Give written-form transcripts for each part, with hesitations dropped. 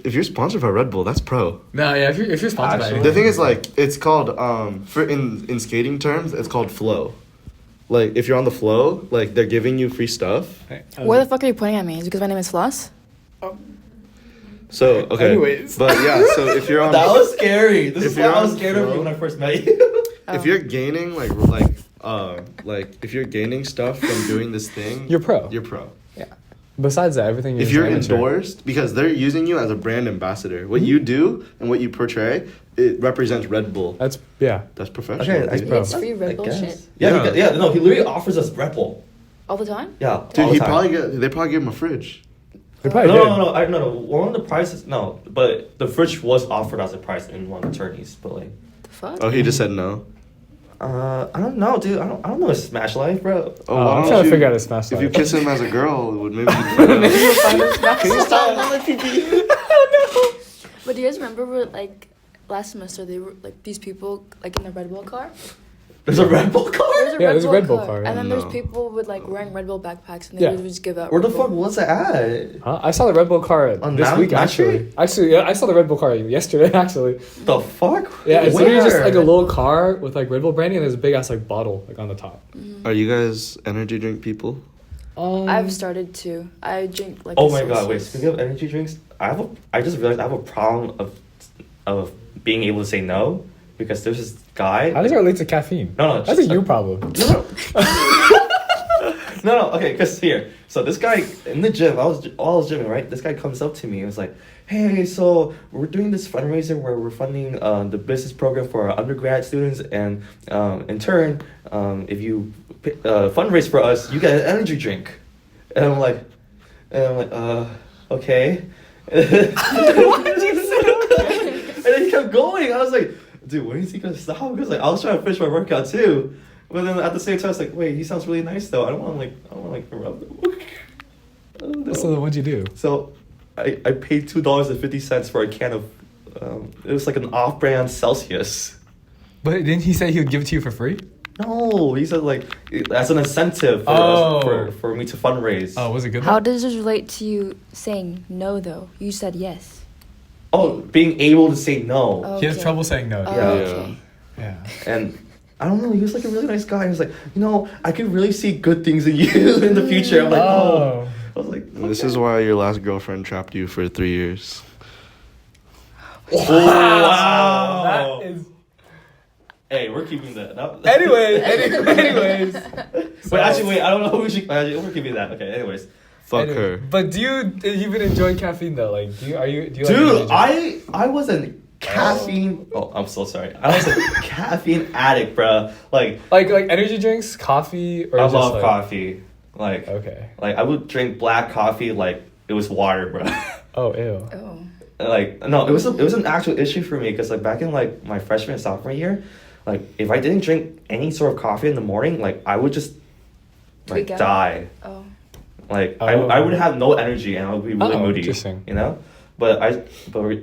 if you're sponsored by Red Bull, that's pro. No, yeah, if you're sponsored by The thing is, like, it's called in skating terms, it's called flow. Like, if you're on the flow, like, they're giving you free stuff. Where the fuck are you pointing at me? Is it because my name is Floss? So, okay. Anyways. But yeah, so if you're on... That was scary. This is you're what I was on scared of flow- you when I first met you. If you're gaining, like, if you're gaining stuff from doing this thing... You're pro. You're pro. Yeah. Besides that, everything If you're endorsed, because they're using you as a brand ambassador. What you do and what you portray, it represents Red Bull. That's professional. Okay, that's dude. pro. It's free Red Bull shit. Yeah, he literally offers us Red Bull. All the time? Yeah. Dude, all the time. they probably give him a fridge. They probably did. No. One of the prices, no, but the fridge was offered as a price in one of the tourneys, but like. The fuck? Oh, he just said no. I don't know, dude. I don't know his Smash life, bro. Oh, I'm trying to figure out his Smash If you life. kiss him as a girl, it would maybe find out. Maybe you'll find us back. Can you stop on my pee? But do you guys remember, like, last semester, they were, like, these people, like, in the Red Bull car? There's a Red Bull car? There's a Red Bull car. And then No. there's people with, like, wearing Red Bull backpacks, and they would just give out Where the Red Bull. fuck was it at? Huh? I saw the Red Bull car On this Mount week, actually. Street? Yeah, I saw the Red Bull car yesterday, actually. The fuck? Yeah, it's literally just Where? like a little car with like Red Bull branding, and there's a big ass like bottle like on the top. Are you guys energy drink people? I've started to. I drink, like, Oh a my god! Wait. Celsius. Speaking of energy drinks, I just realized I have a problem of being able to say no because there's this guy. How does it relate to caffeine? No, That's a you problem. No. Okay, because here. So this guy in the gym, I was gymming, right? This guy comes up to me and was like, "Hey, so we're doing this fundraiser where we're funding the business program for our undergrad students, and in turn, if you fundraise for us, you get an energy drink." And I'm like, okay. And then he kept going. I was like, dude, when is he gonna stop? Because like I was trying to finish my workout too. But then at the same time, I was like, wait, he sounds really nice though. I don't want to rub him. So then what'd you do? So I paid $2.50 for a can of, it was like an off-brand Celsius. But didn't he say he would give it to you for free? No, he said like as an incentive for me to fundraise. Oh, was it good? How does this relate to you saying no, though? You said yes. Oh, being able to say no. Oh, He has okay. trouble saying no. Oh, Yeah. okay. Yeah. And I don't know, he was like a really nice guy. He was like, I could really see good things in you in the future. I'm like, oh. I was like, okay. This is why your last girlfriend trapped you for 3 years. Wow. That is. Hey, we're keeping that. Anyways. Wait, I don't know who we should. We're keeping that. Okay, anyways. Fuck her. But do you even enjoy caffeine though? Like, do you like Dude, energy? I was a caffeine. Oh, I'm so sorry. I was a caffeine addict, bro. Like energy drinks, coffee, or I just love like, coffee. Like Okay. Like I would drink black coffee like it was water, bro. Oh, ew. Oh. Like no, it was an actual issue for me because like back in like my freshman and sophomore year, like if I didn't drink any sort of coffee in the morning, like I would just like Tweak out? die. Oh. Like Oh. I would have no energy and I would be really Oh, moody. interesting. You know, but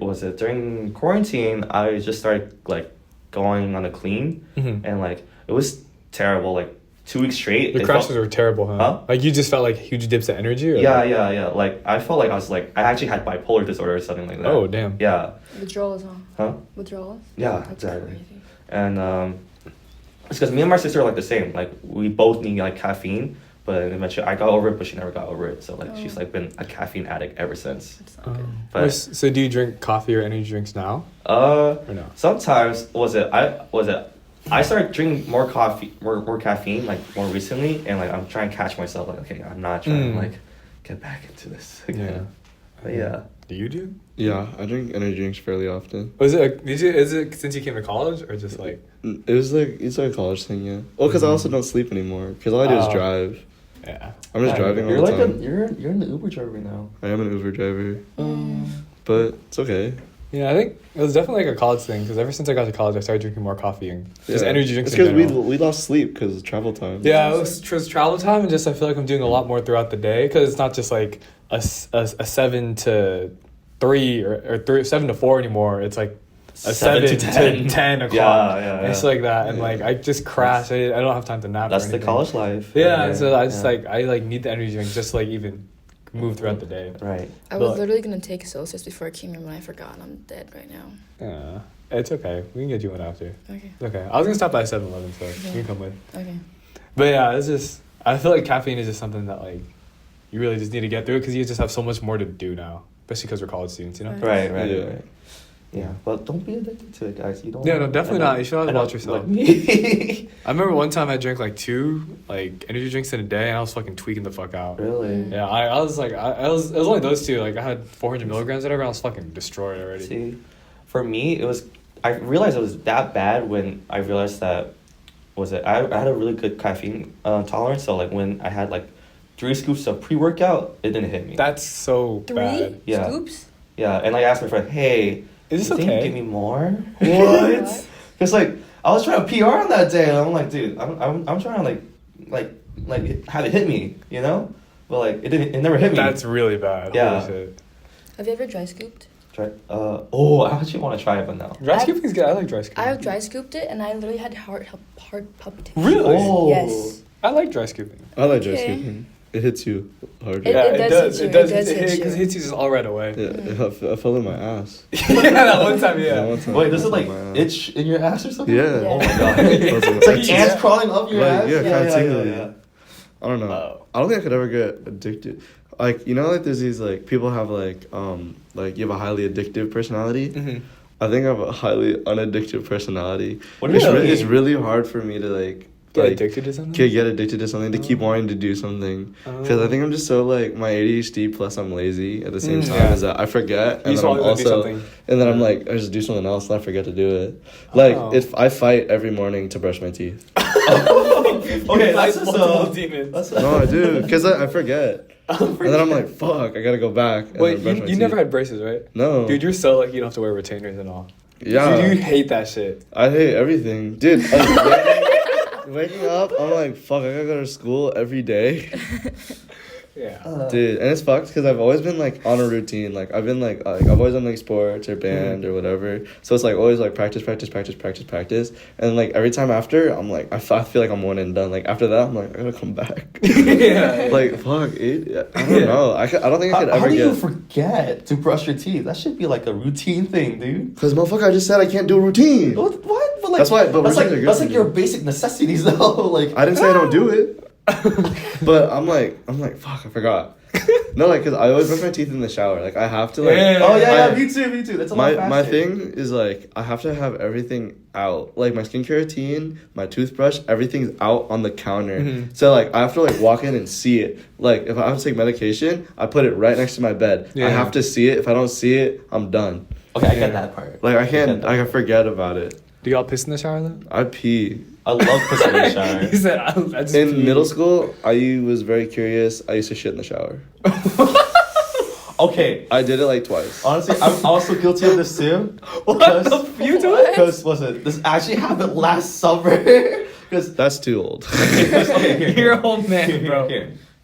was it during quarantine? I just started like going on a clean, Mhm. and like it was terrible. Like 2 weeks straight. The it crashes felt- were terrible, huh? Huh? Like you just felt like huge dips of energy. Or Yeah. Like I felt like I actually had bipolar disorder or something like that. Oh, damn. Yeah. Withdrawals, Huh? Withdrawals? Yeah, That's exactly. crazy. And it's because me and my sister are like the same. Like we both need like caffeine, but eventually I got over it, but she never got over it. So like she's like been a caffeine addict ever since. That's not good. But So do you drink coffee or energy drinks now? uh, Or no? sometimes I started drinking more caffeine like more recently, and like I'm trying to catch myself. Like okay, I'm not trying to like get back into this Yeah. again. But yeah. Do you do? Yeah, I drink energy drinks fairly often. Was it? Is it since you came to college or just like? It's like a college thing, yeah. Well, because I also don't sleep anymore. Because all I do is Oh. drive. Yeah. I'm just driving You're all the like time. you're an Uber driver now. I am an Uber driver, but it's okay. Yeah, I think it was definitely like a college thing because ever since I got to college, I started drinking more coffee and just Yeah. energy drinks. It's in because general. we lost sleep because of travel time. Yeah, it was travel time, and just I feel like I'm doing a lot more throughout the day because it's not just like a 7 to 3 or 7 to 4 anymore. It's like a 7 to 10 o'clock. Yeah. It's like that, and like I just crash. I don't have time to nap. That's or the anything. college life. Yeah, and so I just like I like need the energy drink just to, like even move throughout the day. Right. I was But- literally gonna take Celsius before I came here, when I forgot, and I'm dead right now. Yeah, it's okay. We can get you one after. Okay. It's okay. I was gonna stop by 7-Eleven, so you can come with. Okay. But yeah, it's just I feel like caffeine is just something that like you really just need to get through because you just have so much more to do now, especially because we're college students, you know. Right. Right. Yeah, but don't be addicted to it, guys. You don't. Yeah, no, definitely not. You should always I know, watch yourself. Like me. I remember one time I drank like 2 like energy drinks in a day, and I was fucking tweaking the fuck out. Really? Yeah, I was like, it was only those 2. Like I had 400 milligrams, whatever. And I was fucking destroyed already. See, for me, it was. I realized it was that bad when I realized that. I had a really good caffeine tolerance. So like when I had like 3 scoops of pre-workout, it didn't hit me. That's so 3 bad. Yeah. scoops? Yeah, and I asked my friend, "Hey, Is this you think you okay? give me more?" What? Because like I was trying to PR on that day, and I'm like, dude, I'm trying to like have it hit me, you know, but like it never hit me. That's really bad. Yeah. Holy shit. Have you ever dry scooped? Try. I actually want to try it, but no. Dry I've- scooping's good. I like dry scooping. I've dry scooped it, and I literally had heart palpitations. Really? Oh. Yes. I like dry scooping. I like dry Okay. scooping. It hits you harder. It does hit you. It does It does hit hit because you. it hits you just all right away. Yeah, I fell in my ass. Yeah, that one time, yeah. That one time Wait, I does it fell like in my ass. itch in your ass or something? Yeah. Oh my god. It's It's like Yeah. ants crawling up your Like, ass. yeah, kinda tingly. yeah. I don't know. Oh. I don't think I could ever get addicted. Like, you know, like there's these like people have like you have a highly addictive personality. Mm-hmm. I think I have a highly unaddictive personality. What do you mean? It's really hard for me to like Get addicted to something? get addicted to something, to keep wanting to do something. Because I think I'm just so like my ADHD plus I'm lazy at the same time Yeah. is that I forget You and just then I'm always wanna do also something. and then I'm like I just do something else and I forget to do it. Like Oh. if I fight every morning to brush my teeth. Okay, that's just multiple demons. That's No, I do because I forget. And then I'm like, fuck, I gotta go back. And Wait, then brush my you never teeth. had braces, right? No. Dude, you're so lucky you don't have to wear retainers and all. Yeah. Dude, you hate that shit. I hate everything. Dude, like, waking up, I'm like, fuck, I gotta go to school every day. Yeah. Dude, and it's fucked because I've always been like on a routine. Like I've been like I've always done like sports or band or whatever. So it's like always like practice. And like every time after, I'm like I feel like I'm one and done. Like after that, I'm like I gotta come back. Yeah. Like fuck it. I don't know. I don't think I could How ever do you get. forget to brush your teeth? That should be like a routine thing, dude. Because motherfucker, I just said I can't do a routine. What? But like That's why- but that's routines like are good that's for like me. your basic necessities though. Like I didn't say I don't do it. But I'm like fuck, I forgot. No, like, cause I always brush my teeth in the shower. Like, I have to like. Yeah. Oh yeah, I- me too. That's a lot faster. My thing is like I have to have everything out. Like my skincare routine, my toothbrush, everything's out on the counter. Mhm. So like I have to like walk in and see it. Like if I have to take medication, I put it right next to my bed. Yeah. I have to see it. If I don't see it, I'm done. Okay, I Yeah. get that part. Like I get can't. that I can part. forget about it. Do y'all piss in the shower though? I pee. I love pissing in the shower. He said, I just In pee." middle school, I was very curious. I used to shit in the shower. Okay, I did it like twice. honestly, I'm also guilty of this too. What the you do it? Because this actually happened last summer. Because That's too old. okay, here, You're an old man, bro.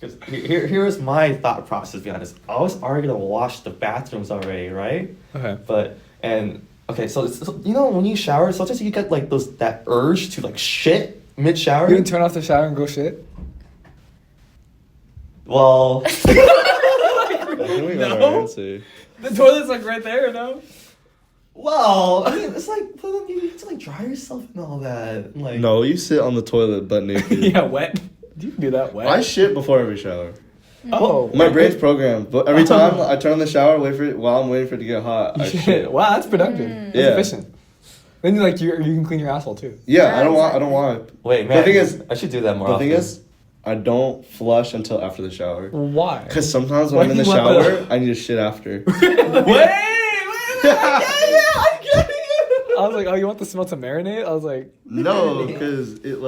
Because here is my thought process behind this. I was already gonna wash the bathrooms already, right? Okay. So you know when you shower, sometimes you get like that urge to like shit mid shower. You didn't turn off the shower and go shit? Well, I think we got our No. answer. The toilet's like right there, no? I mean, it's like but then you have to like dry yourself and all that. Like No, you sit on the toilet butt naked. Yeah, wet. You can do that wet. I shit before every shower. Oh. My brain's programmed, but every time I turn on the shower, wait for it while I'm waiting for it to get hot. I shit. Wow, that's productive. That's Yeah. efficient. Then you can clean your asshole too. Yeah, I don't want. wait, man. The thing is, I should do that more the often. thing is, I don't flush until after the shower. Why? Cause sometimes Why when I'm in the do you want shower, I need to shit after. Wait, I get you. I was like, oh, you want the smell to marinate? I was like, No, cause it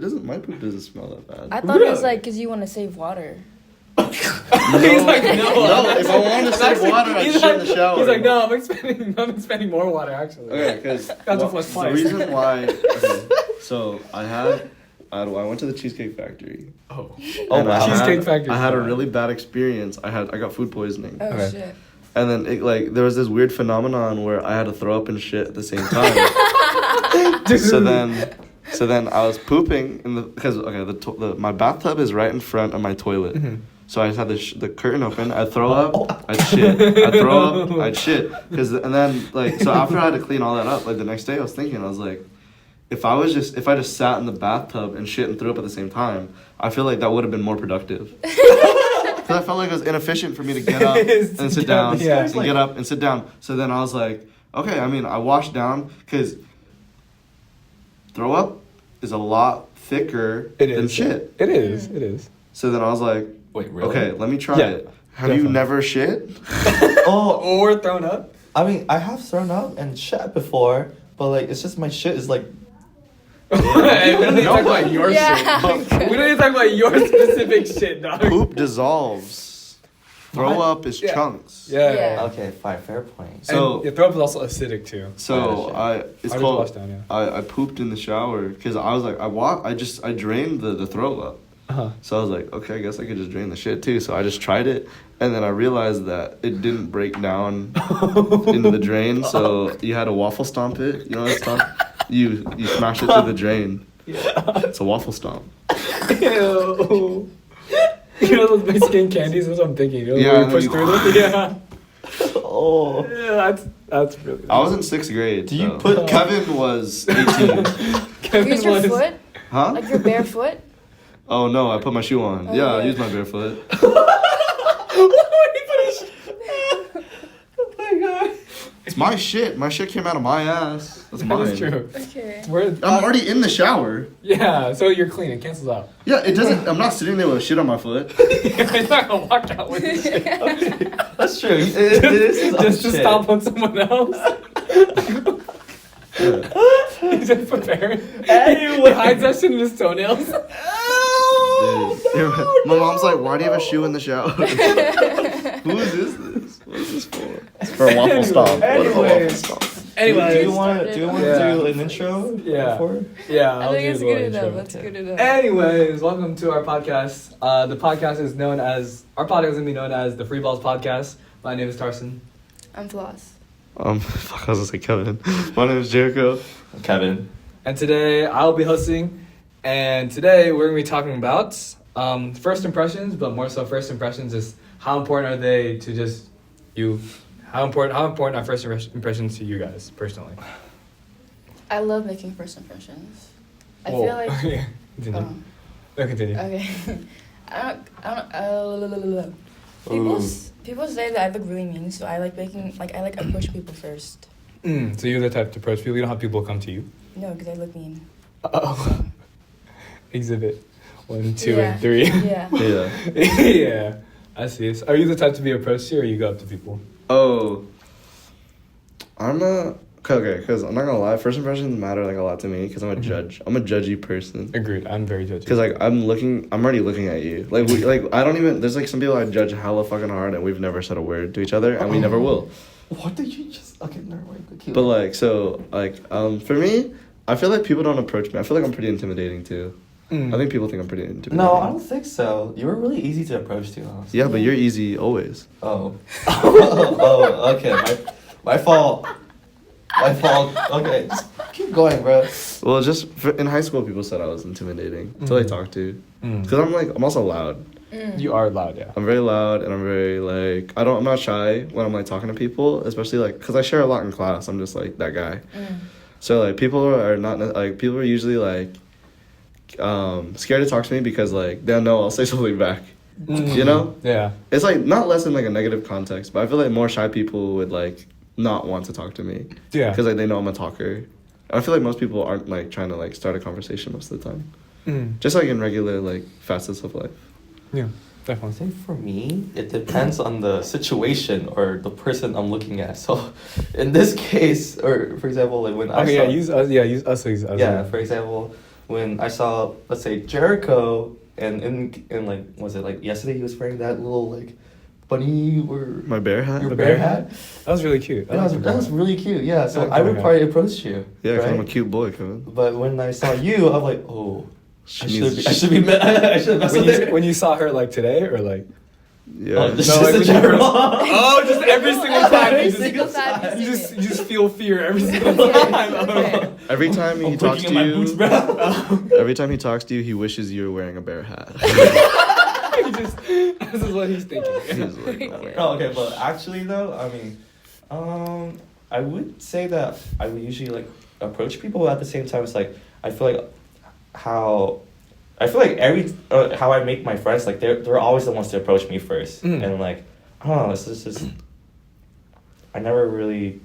doesn't. My poop doesn't smell that bad. I thought it was Really? like because you want to save water. he's like, no. No, if I wanted to save water, I'd he's shit in the shower. He's like, no, I'm expending more water actually. Okay, because Got to flush the twice. reason why. Okay, so I went to the Cheesecake Factory. Oh, And wow. Cheesecake Factory. I had a really bad experience. I got food poisoning. Oh Okay. shit. And then there was this weird phenomenon where I had to throw up and shit at the same time. so then I was pooping because my bathtub is right in front of my toilet. Mm-hmm. So I just had the curtain open. I'd throw up. I'd shit. I'd throw up. I'd shit. And then like so after I had to clean all that up, like the next day I was thinking, I was like, if I just sat in the bathtub and shit and threw up at the same time, I feel like that would have been more productive. Because I felt like it was inefficient for me to get up and sit down and get up and sit down. So then I was like, okay, I mean, I washed down because throw up is a lot thicker than shit. It is. So then I was like, wait, really? Okay, let me try it. Have you never shit? Or thrown up? I mean, I have thrown up and shit before, but like it's just my shit is like. Hey, we don't need to talk about your shit. We don't need to talk about your specific shit, dog. Poop dissolves. Throw up is chunks. Yeah. Okay, fine, fair point. So and your throw up is also acidic too. So it's called. Wash down, I pooped in the shower because I was like I drained the throw up. So I was like, okay, I guess I could just drain the shit too. So I just tried it, and then I realized that it didn't break down into the drain. So you had to waffle stomp it. You know what stomp? You smash it through the drain. Yeah. It's a waffle stomp. Ew. You know those Mexican candies? That's what I'm thinking. You know, push through them? Yeah. Oh. Yeah, that's really nice. I was in 6th grade. Do you put Kevin was 18. Kevin use your foot? Huh? Like your bare foot? Oh no, I put my shoe on. Yeah, I used my bare foot. Oh my god. It's my shit. My shit came out of my ass. That's mine. That's true. Okay. I'm already in the shower. Yeah, so you're clean. It cancels out. Yeah, it doesn't. I'm not sitting there with shit on my foot. You're not gonna walk out with this shit. That's true. It is Just to stomp on someone else. He's just preparing. He hides that shit in his toenails. Dude. My mom's like, why do you have a shoe in the shower? Whose is this? What is this for? It's for a waffle stomp. Anyways. Do you want to do an intro? Yeah. Before? Yeah. I think it's good enough. That's good enough. Anyways, welcome to our podcast. The podcast is known as, our podcast is going to be known as the Freeballs Podcast. My name is Tarson. I'm Floss. Fuck, I was gonna say Kevin. My name is Jericho. Kevin. And today I'll be hosting. And today we're going to be talking about first impressions, but more so first impressions is how important are they to just you? How important are first impressions to you guys personally? I love making first impressions. I feel like. Continue. Continue. Okay. I don't. People say that I look really mean, so I like approach people first. So you're the type to approach people. You don't have people come to you. No, because I look mean. Oh. Exhibit 1, 2, and 3. Yeah. Yeah. I see. So are you the type to be approached to, or you go up to people? Oh, I'm not. Okay, because I'm not gonna lie. First impressions matter like a lot to me because I'm a judge. I'm a judgy person. Agreed. I'm very judgy. Because like I'm already looking at you. Like I don't even. There's like some people I judge hella fucking hard, and we've never said a word to each other, and we never will. What did you just? Okay, never mind. But like for me, I feel like people don't approach me. I feel like I'm pretty intimidating too. I think people think I'm pretty intimidating. No, I don't think so. You were really easy to approach to, honestly. Yeah, but you're easy always. Oh. Oh, okay. My fault. My fault. Okay, just keep going, bro. Well, in high school, people said I was intimidating until I talked to. Because I'm also loud. You are loud, yeah. I'm very loud, and I'm very like I'm not shy when I'm like talking to people, especially like because I share a lot in class. I'm just like that guy. So like people are not like people are usually like scared to talk to me because like they'll know I'll say something back. You know? Yeah. It's like not less in like a negative context, but I feel like more shy people would like not want to talk to me. Yeah. Because like they know I'm a talker. I feel like most people aren't like trying to like start a conversation most of the time. Just like in regular like facets of life. Yeah, definitely. I think for me, it depends on the situation or the person I'm looking at. So, in this case, or for example, like when I saw... use us. Yeah, use us. Yeah, for example, when I saw, let's say, Jericho, and in like, was it like yesterday he was wearing that little like bunny or... My bear hat? Your bear hat? That was really cute. That was really cute, yeah. So I would probably approach you. Yeah, because right? I'm a cute boy, Kevin. But when I saw you, I'm like, oh... I should have messed with her. When you saw her like today or like Yeah. Oh, just every single time. Every single time You just feel fear every single time. Every time he talks to you, boots, every time he talks to you, he wishes you were wearing a bear hat. This is what he's thinking. He's like, oh my Oh, God. okay, but actually though, I mean, I would say that I would usually like approach people, but at the same time, it's like I feel like how how I make my friends, like they're always the ones to approach me first, and like I don't know, this is just I never really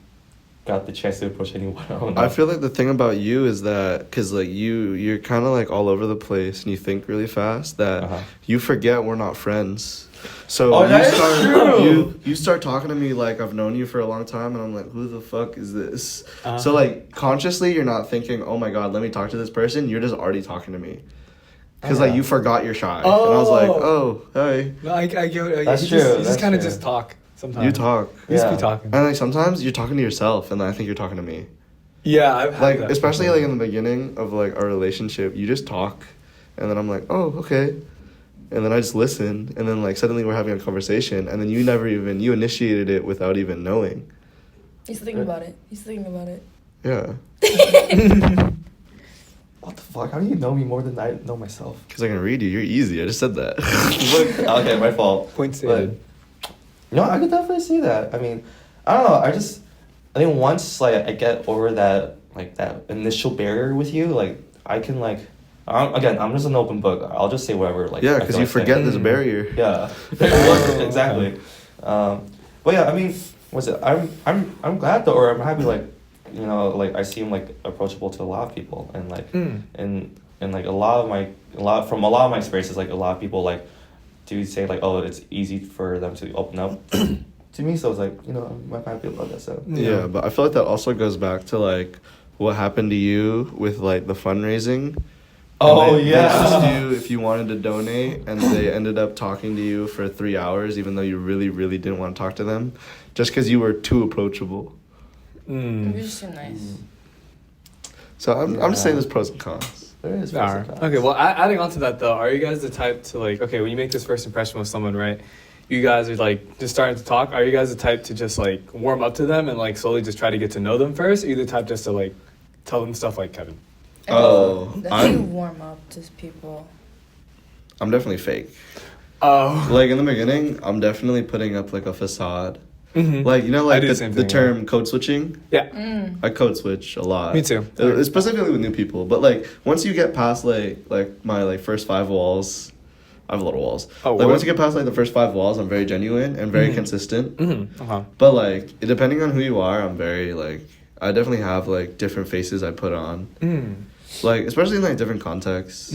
got the chance to approach anyone. I don't know. I feel like the thing about you is that because like you're kind of like all over the place and you think really fast that you forget we're not friends. So Oh, that is start true. you start talking to me like I've known you for a long time and I'm like, who the fuck is this? So like consciously you're not thinking, oh my God, let me talk to this person. You're just already talking to me. Because like you forgot you're shy. And I was like, oh, hey. No, I get it. That's You true, just that's kind of true. just talk sometimes. You talk. You just Yeah. be talking. And like sometimes you're talking to yourself and I think you're talking to me. Yeah, I've had Like that especially before. like in the beginning of like our relationship, you just talk and then I'm like, oh, okay. And then I just listen and then like suddenly we're having a conversation and then you initiated it without even knowing. He's thinking about it. Yeah. What the fuck? How do you know me more than I know myself? Because I can read you. You're easy. I just said that. Okay, my fault. Point stated. No, I could definitely see that. I mean, I don't know. I think once like I get over that initial barrier with you, like I can like, I'm just an open book. I'll just say whatever. Like Yeah, I because feel you like saying. forget there's a barrier. Yeah, exactly. But yeah, I mean, I'm glad though, or I'm happy. Like, you know, like I seem like approachable to a lot of people, and like, and like from a lot of my experiences, like a lot of people like do say like, oh, it's easy for them to open up to me. So it's like, you know, I'm happy about that. So Yeah, but I feel like that also goes back to like what happened to you with like the fundraising. Oh, They yeah. asked you if you wanted to donate, and they ended up talking to you for 3 hours, even though you really, really didn't want to talk to them, just because you were too approachable. You're just too nice. So I'm just saying there's pros and cons. there is. Alright. Okay, well, adding on to that though, are you guys the type to like, okay, when you make this first impression with someone, right? You guys are like just starting to talk. Are you guys the type to just like warm up to them and like slowly just try to get to know them first? Or are you the type just to like tell them stuff like Kevin? Oh, That's how you warm up to people. I'm definitely fake. Oh. Like in the beginning, I'm definitely putting up like a facade. Mhm. Like you know, I like do the the same thing, term code switching. Yeah. I code switch a lot. Me too. Specifically with new people, but like once you get past like my like first 5 walls, I have a lot of walls. Oh, like what? once you get past like the first 5 walls, I'm very genuine and very Mhm. consistent. Mm-hmm. Uh-huh. But like depending on who you are, I'm very like I definitely have like different faces I put on. Like especially in like different contexts.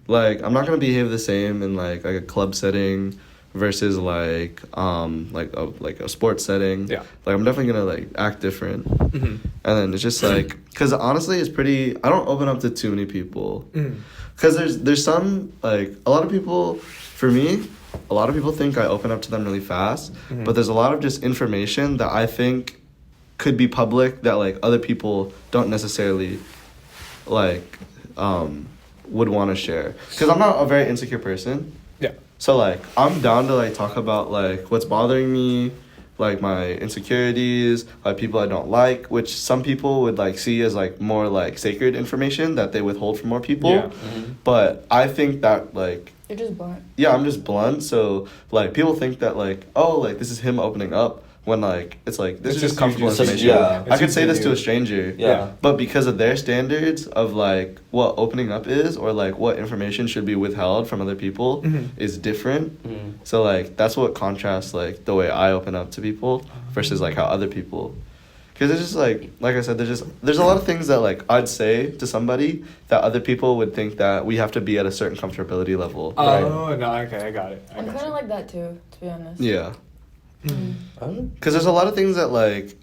Like I'm not gonna behave the same in like a club setting versus like a sports setting. Yeah. Like I'm definitely gonna like act different. Mm-hmm. And then it's just like, because honestly, it's pretty. I don't open up to too many people. Mm. Because there's some like a lot of people. For me, a lot of people think I open up to them really fast. Mhm. But there's a lot of just information that I think could be public that like other people don't necessarily like would want to share. Because I'm not a very insecure person. Yeah. So like I'm down to like talk about like what's bothering me, like my insecurities, like people I don't like, which some people would like see as like more like sacred information that they withhold from more people. Yeah. But I think that like You're just blunt. yeah, I'm just blunt, so like people think that like oh like this is him opening up when like it's like this It's is just just comfortable you just- information. yeah. I could It's say you this to a you. stranger. Yeah. But because of their standards of like what opening up is or like what information should be withheld from other people Mhm. is different. Mm. So like that's what contrasts like the way I open up to people versus like how other people. Because it's just like I said, there's a lot of things that like I'd say to somebody that other people would think that we have to be at a certain comfortability level. Oh, no, okay, I got it. I I'm got kind you. of like that too, to be honest. Yeah. Mm. Because there's a lot of things that like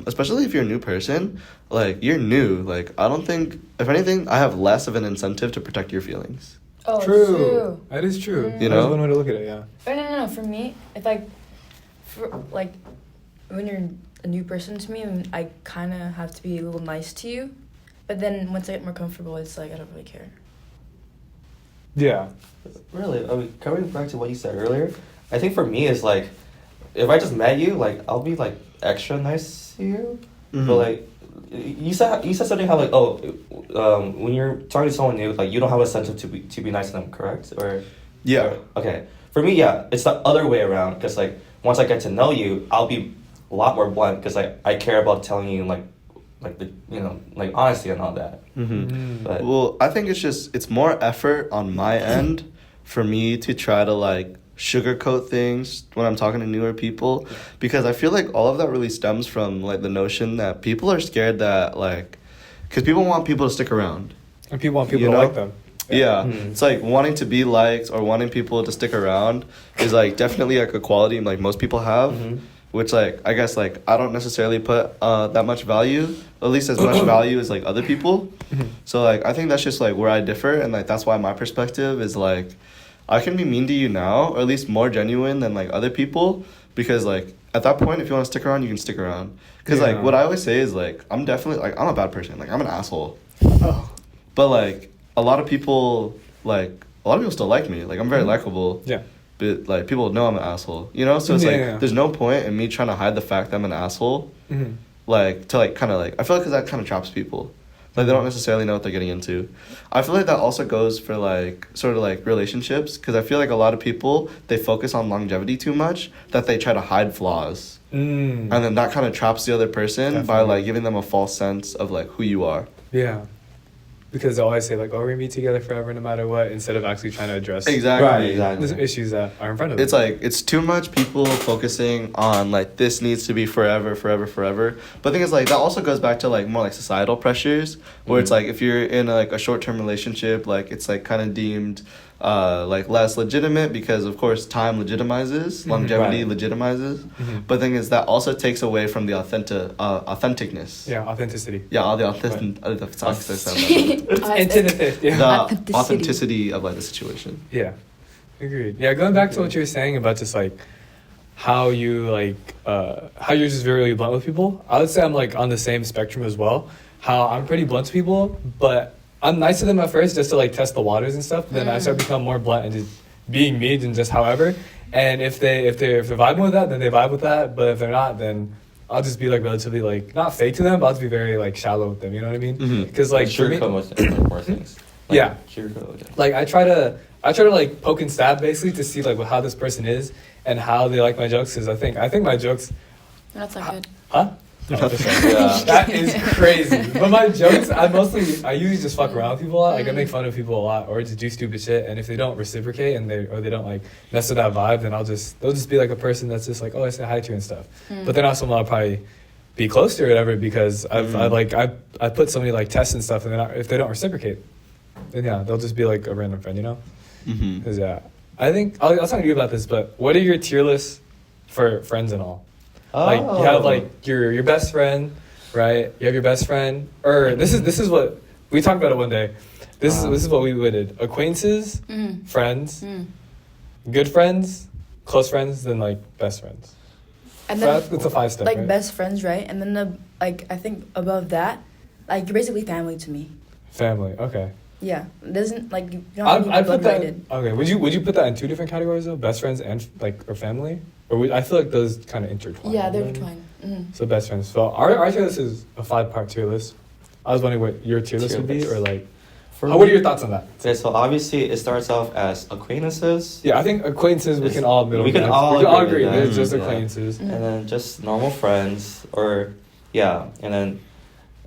especially if you're a new person, like you're new, like I don't think if anything I have less of an incentive to protect your feelings. Oh, True. That is true. Mm. You That is know? one way to look at it, yeah. But no. For me, if like when you're a new person to me, I kind of have to be a little nice to you. But then once I get more comfortable, it's like I don't really care. Yeah. Really, I mean, coming back to what you said earlier, I think for me is like, if I just met you, like I'll be like extra nice to you. Mhm. But like, you said something how like when you're talking to someone new, like you don't have a incentive to be nice to them, correct? Or Yeah. Okay. For me, yeah, it's the other way around. Because like once I get to know you, I'll be a lot more blunt. Because like I care about telling you like the like honesty and all that. Mm-hmm. But Well, I think it's more effort on my end for me to try to like sugarcoat things when I'm talking to newer people, because I feel like all of that really stems from like the notion that people are scared that like, because people want people to stick around. And people want people You to know? like them. Yeah, Mhm. it's like wanting to be liked or wanting people to stick around is like definitely like a quality like most people have, Mhm. which like I guess like I don't necessarily put that much value, at least as much value as like other people. So like I think that's just like where I differ, and like that's why my perspective is like I can be mean to you now, or at least more genuine than like other people, because like at that point if you want to stick around you can stick around. Because Yeah. like what I always say is like I'm definitely like I'm a bad person, like I'm an asshole. Oh. But like a lot of people still like me. Like I'm very likable. Yeah. But like people know I'm an asshole. You know? So it's like Yeah. there's no point in me trying to hide the fact that I'm an asshole. Mhm. Like to like kind of like I feel like 'cause that kind of traps people. Like they don't necessarily know what they're getting into. I feel like that also goes for like sort of like relationships, because I feel like a lot of people they focus on longevity too much, that they try to hide flaws. Mm. And then that kind of traps the other person by Definitely. like giving them a false sense of like who you are. Yeah. Because they always say like, "Oh, we're gonna be together forever, no matter what," instead of actually trying to address Exactly. Right, exactly. the issues that are in front of them. It's like it's too much people focusing on like this needs to be forever, forever, forever. But the thing is like that also goes back to like more like societal pressures, where it's Mhm. like if you're in like a short term relationship, like it's like kind of deemed like less legitimate, because of course time legitimizes, longevity Right. legitimizes. Mhm. But the thing is that also takes away from the authenticness. Yeah, authenticity. Yeah, all the Antithesis. Yeah. the Authenticity. authenticity of like the situation. Yeah, agreed. Yeah, going back to what you were saying about just like how you like how you're just very blunt with people. I would say I'm like on the same spectrum as well. How I'm pretty blunt to people, but I'm nice to them at first just to like test the waters and stuff. Then I start to become more blunt and just being mean and just however. And if they're vibing with that, then they vibe with that. But if they're not, then I'll just be like relatively like not fake to them, but I'll just be very like shallow with them. You know what I mean? Mhm. Because like for me, sugarcoat more things. Like, Yeah. Sugarcoat. Yeah. like I try to like poke and stab basically to see like how this person is and how they like my jokes. Because I think my jokes, That's not good. huh? Yeah. That is crazy. But my jokes, I usually just fuck around with people a lot. Like I make fun of people a lot, or just do stupid shit. And if they don't reciprocate and they don't like mess with that vibe, then they'll just be like a person that's just like, oh, I say hi to you and stuff. But they're not someone I'll probably be close to or whatever, because I put so many like tests and stuff, and if they don't reciprocate, then yeah, they'll just be like a random friend, you know? Mm-hmm. Because yeah, I think I'll talk to you about this. But what are your tier lists for friends and all? Like you have like your best friend, right? You have your best friend, or this is what we talked about it one day. This is what we did: acquaintances, friends, good friends, close friends, then like best friends. And So then it's a 5-step. like right? best friends, right? And then I think above that, like you're basically family to me. family. Okay. Yeah, it doesn't like you don't have to I be put that. blood-related. Okay. Would you put that in two different categories though? Best friends and like or family, I feel like those kind of intertwine. Yeah, they're you know what I mean? intertwined. So best friends. So our tier list is a 5-part tier list. I was wondering what your tier list Tier would be, list. or like, For what are me- your thoughts on that? Okay, so obviously it starts off as acquaintances. Yeah, I think acquaintances we can all We can all agree. agree with that. There's just Yeah. acquaintances. Mm. And then just normal friends, or yeah, and then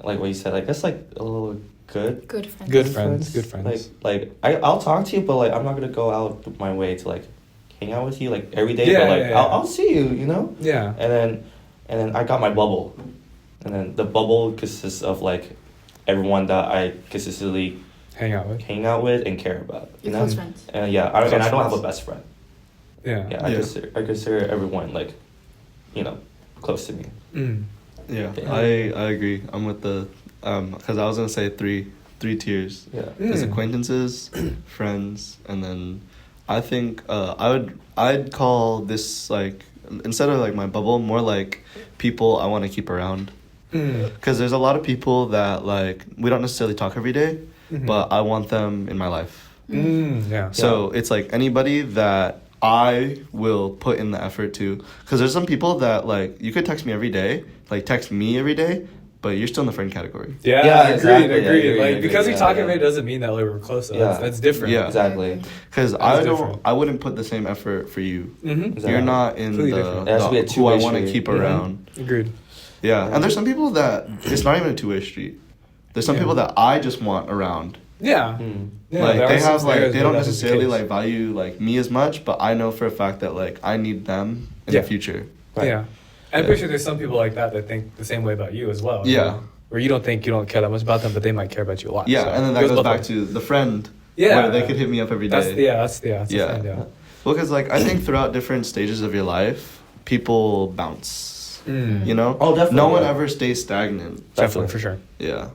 like what you said, like that's like a little good. Good friends. Good friends. Good friends. Like I'll talk to you, but like I'm not gonna go out my way to like hang out with you like every day. Yeah, but like yeah, yeah. I'll see you, you know. Yeah. And then I got my bubble, and then the bubble consists of like everyone that I consistently Hang out with. hang out with and care about. You Your know. close friends. And yeah, I Close don't have friends. a best friend. Yeah. Yeah, Yeah. I consider everyone like, you know, close to me. Mm. Yeah, Yeah. I agree. I'm with the because I was gonna say three tiers. Yeah. There's Mm. acquaintances, friends, and then I think I'd call this like instead of like my bubble more like people I want to keep around, Mm. because there's a lot of people that like we don't necessarily talk every day, Mhm. but I want them in my life. Mm. Yeah. So it's like anybody that I will put in the effort to, because there's some people that like you could text me every day, like text me every day, but you're still in the friend category. Yeah, Yeah, agreed, exactly. Yeah, agreed. agree, Like agree. because we Yeah, talk yeah. about it doesn't mean that like we're close. Yeah. That's different. Yeah. Exactly. Because different. I wouldn't put the same effort for you. Mm-hmm. Exactly. You're not in Completely the, different. It has to be a who I two-way want to street. keep Mhm. around. Agreed. Yeah, and there's some people that it's not even a two-way street. There's some Yeah. people that I just want around. Yeah. Mm. Yeah, like there they are some have like scenarios they where don't that's the necessarily case. like value like me as much, but I know for a fact that like I need them in Yeah. the future. Right. Yeah. And I'm Yeah. pretty sure there's some people like that think the same way about you as well. Yeah. Where you don't think you don't care that much about them, but they might care about you a lot. Yeah, so and then it that goes both back ways. to the friend. Yeah. Where they could hit me up every day. That's a Yeah. friend, yeah. Well, because like I think throughout different stages of your life, people bounce. Mm. You know. Oh, definitely, No one yeah. ever stays stagnant. Definitely, for sure. Yeah.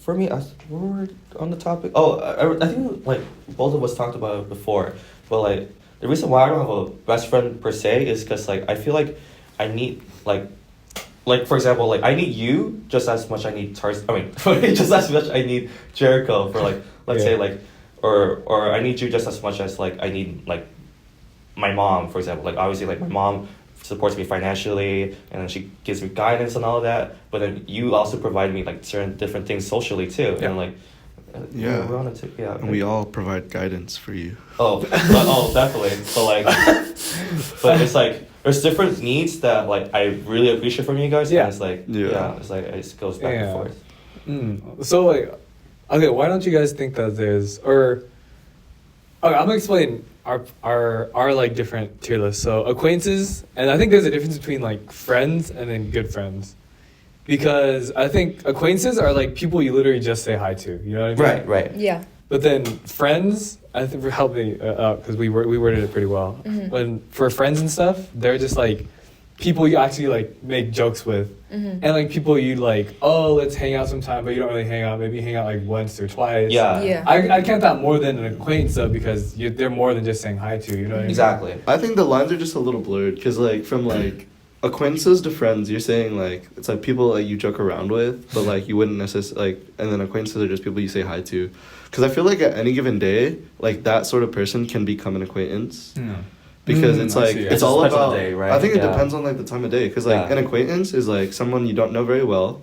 For me, we're on the topic. Oh, I think like both of us talked about it before, but like the reason why I don't have a best friend per se is because like I feel like I need like for example like I need you just as much I need Tars. I mean just as much I need Jericho for like let's Yeah. say like or I need you just as much as like I need like my mom, for example. Like obviously like my mom supports me financially and then she gives me guidance and all of that, but then you also provide me like certain different things socially too. Yeah. And like Yeah. we're on it too. Yeah. And we all provide guidance for you. Oh definitely. But like but it's like there's different needs that like I really appreciate from you guys. Yeah. And it's like Yeah. it's like it just goes back and Yeah. forth. So like, okay, why don't you guys think that there's okay? I'm gonna explain our like different tier lists. So acquaintances, and I think there's a difference between like friends and then good friends, because I think acquaintances are like people you literally just say hi to. You know what I mean? Right. Yeah. But then friends, I think help me out because we worded it pretty well. Mhm. When for friends and stuff, they're just like people you actually like make jokes with, Mhm. and like people you like, oh, let's hang out sometime, but you don't really hang out. Maybe you hang out like once or twice. Yeah. Yeah. I count that more than an acquaintance though, because they're more than just saying hi to. You know what I mean? Exactly. I think the lines are just a little blurred because like from like acquaintances to friends, you're saying like it's like people like you joke around with, but like you wouldn't necessarily like, and then acquaintances are just people you say hi to. Because I feel like at any given day, like that sort of person can become an acquaintance. Because it's I like see. it's It's a all special about. day, right? I think it Yeah. depends on like the time of day. Because like Yeah. an acquaintance is like someone you don't know very well,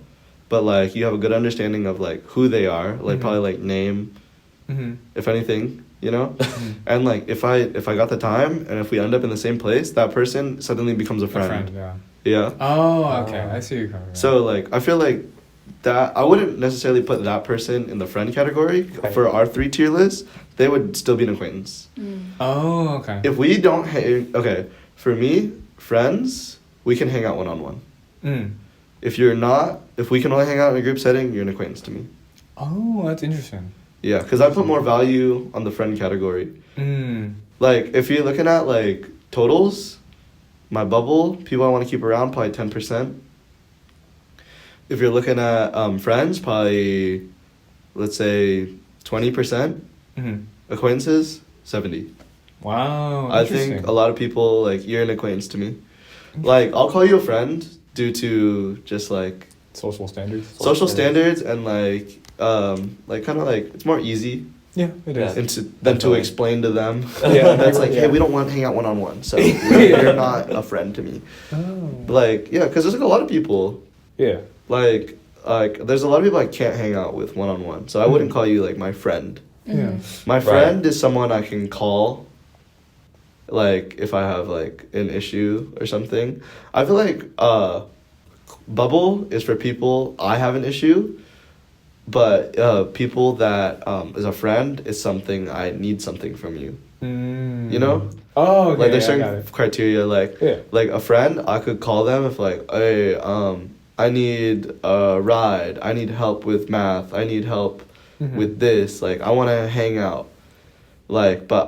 but like you have a good understanding of like who they are, like Mhm. probably like name, Mm-hmm. if anything, you know. And like if I got the time and if we end up in the same place, that person suddenly becomes a friend. Yeah. Yeah. Oh, okay. I see where you're coming from. So like I feel like that I wouldn't necessarily put that person in the friend category. Okay. For our 3 tier list, they would still be an acquaintance. Oh, okay. If we don't okay, for me, friends, we can hang out one-on-one. Mm. If we can only hang out in a group setting, you're an acquaintance to me. Oh, that's interesting. Yeah, because I put more value on the friend category. Mm. Like, if you're looking at, like, totals, my bubble, people I want to keep around, probably 10%. If you're looking at friends, probably, let's say, 20%. Mm-hmm. Acquaintances, 70. Wow. I think a lot of people, like, you're an acquaintance to me. Like, I'll call you a friend due to just, like, social standards. social standards and, like kind of, like, it's more easy Yeah, it is. than to Definitely. explain to them. Yeah. That's like, hey, Yeah. we don't want to hang out one-on-one, so you're not a friend to me. Oh. Like, yeah, because there's, like, a lot of people, Yeah. like, there's a lot of people I can't hang out with one-on-one, so I wouldn't call you, like, my friend. Yeah. My Right. friend is someone I can call, like, if I have, like, an issue or something. I feel like bubble is for people I have an issue, but people that is a friend is something I need something from you. Mm. You know? Oh, okay. Like, there's I got certain it. criteria, like, Yeah. like a friend, I could call them if, like, hey, I need a ride, I need help with math, I need help Mhm. with this, like, I want to hang out. Like, but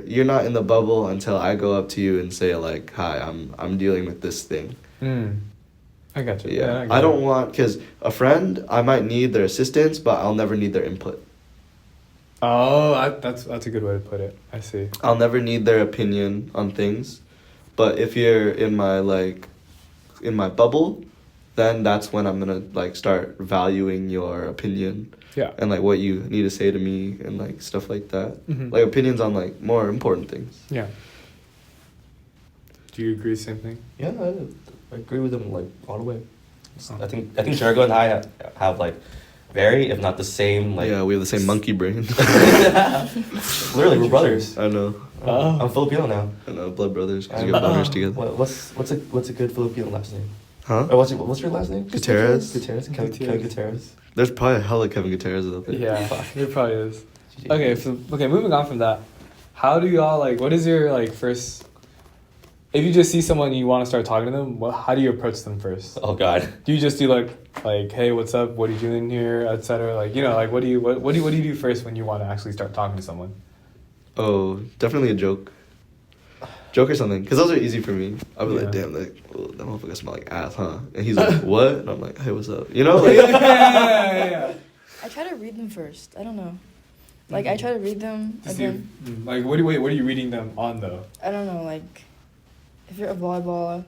you're not in the bubble until I go up to you and say, like, hi, I'm dealing with this thing. Mm. I got you. Yeah. got I don't it. want, because a friend, I might need their assistance, but I'll never need their input. Oh, that's a good way to put it. I see. I'll never need their opinion on things. But if you're in my bubble, then that's when I'm gonna like start valuing your opinion Yeah. and like what you need to say to me and like stuff like that. Mhm. Like opinions on like more important things. Yeah. Do you agree? Same thing. Yeah, I agree with them like all the way. I think Jericho and I have like very, if not the same, like Yeah, we have the same monkey brain. Literally, we're brothers. I know. Oh. I'm Filipino now. I know, blood brothers, because you got boners together. What's a good Filipino last name? Huh? Or what's your last name? Gutierrez. Kevin Gutierrez. There's probably a hella Kevin Gutierrez out there. Yeah, there probably is. Okay, moving on from that, how do y'all like? What is your like first? If you just see someone and you want to start talking to them, how do you approach them first? Oh God. Do you just do like, hey, what's up? What are you doing here, etc.? Like, you know, like what do you do first when you want to actually start talking to someone? Oh, definitely a joke. Joke or something, because those are easy for me. I'll be Yeah. like, damn, like, well, that motherfucker smell like ass, huh? And he's like, what? And I'm like, hey, what's up? You know, like, yeah. I try to read them first. I don't know. Like I try to read them To and see if- then like what are you reading them on though? I don't know, like if you're a volleyball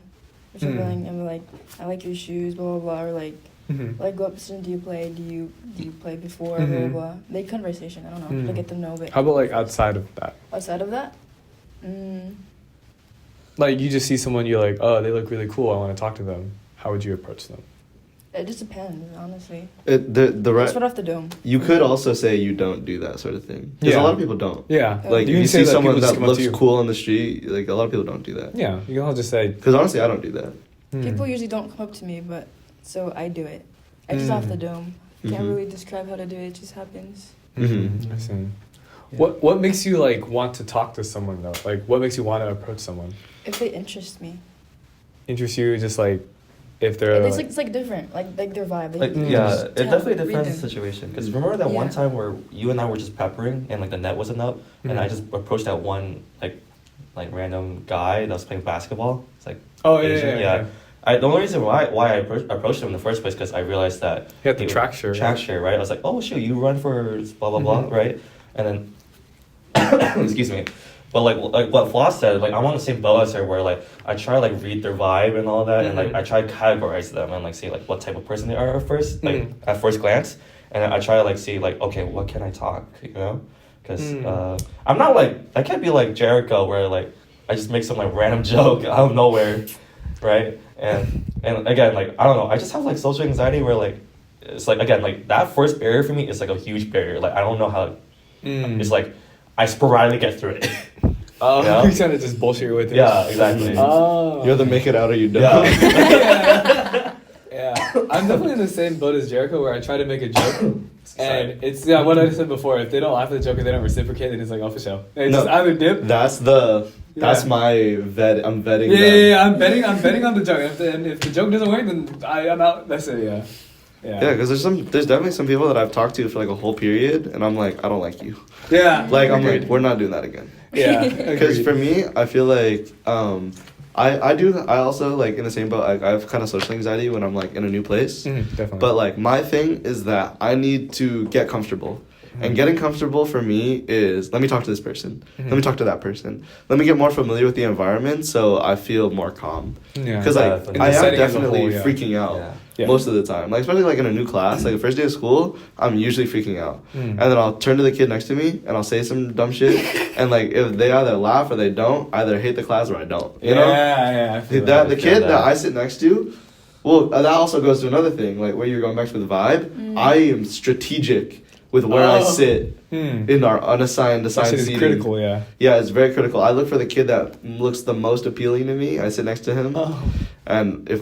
or something and like I like your shoes, blah blah blah, or like like what position do you play? Do you play before, blah blah blah. Make conversation, I don't know. To get them know, but How about like outside of that? outside of that, Like you just see someone, you're like, oh, they look really cool, I want to talk to them. How would you approach them? it just depends, honestly. the That's right. what I have to do. You could also say you don't do that sort of thing, because Yeah. a lot of people don't. Yeah. Like, You you can say see that someone people just that come up to looks you. cool on the street, like, a lot of people don't do that. Yeah, you can all just say. Because honestly, I don't do that. People usually don't come up to me, but so I do it. I just have to do them. Can't really describe how to do it. It just happens. Mm-hmm. I see. What makes you like want to talk to someone though? Like what makes you want to approach someone? If they interest me, Interest you just like if they're it's like different. Like their vibe. Like They yeah, just it tell- definitely read depends on them. the situation. Because remember that one Yeah. time where you and I were just peppering and like the net wasn't up, and I just approached that one like random guy that was playing basketball. It's like Oh yeah, Asian, yeah. The only reason why I approached him in the first place because I realized that He had the he- track shirt. track shirt, right? I was like, oh shoot, you run for blah blah blah, right? And then excuse me. But like what Floss said, like I'm on the same boat as her where like I try to like read their vibe and all that and like I try to categorize them and like see like what type of person they are at first, like at first glance. And then I try to like see like, okay, what can I talk, you know? Because I'm not like, I can't be like Jericho where like I just make some like random joke out of nowhere, right? And again, like I don't know, I just have like social anxiety where like it's like again like that first barrier for me is like a huge barrier. Like I don't know how it's like I sporadically get through it. Oh, Yeah. you kind of just bullshit with it. Yeah, exactly. Oh. You either make it out or you don't. Yeah. Yeah, I'm definitely in the same boat as Jericho where I try to make a joke, and it's what I said before. If they don't laugh at the joke or they don't reciprocate, then it's like, oh, for sure. It's No. just either dip. That's my vet. I'm vetting Yeah, them. yeah, I'm betting on the joke. And if the joke doesn't work, then I'm out. That's it. Yeah. Yeah, because there's definitely some people that I've talked to for like a whole period, and I'm like, I don't like you. Yeah. Like I'm Agreed. like, we're not doing that again. Yeah. Because Agreed. for me, I feel like I also like in the same boat. I have kind of social anxiety when I'm like in a new place. Definitely. But like my thing is that I need to get comfortable. And getting comfortable for me is let me talk to this person. Let me talk to that person. Let me get more familiar with the environment so I feel more calm. Yeah. Because like Definitely. I In the am setting as a definitely whole, yeah. freaking out Yeah. most of the time. Like especially like in a new class, like the first day of school, I'm usually freaking out. And then I'll turn to the kid next to me and I'll say some dumb shit. And like if they either laugh or they don't, I either hate the class or I don't. You know? Yeah. I feel The I feel kid that that. I sit next to, well, that also goes to another thing, like where you're going back to the vibe. I am strategic with where I sit in our unassigned, That assigned shit is seating. critical. Yeah. Yeah, it's very critical. I look for the kid that looks the most appealing to me. I sit next to him, and if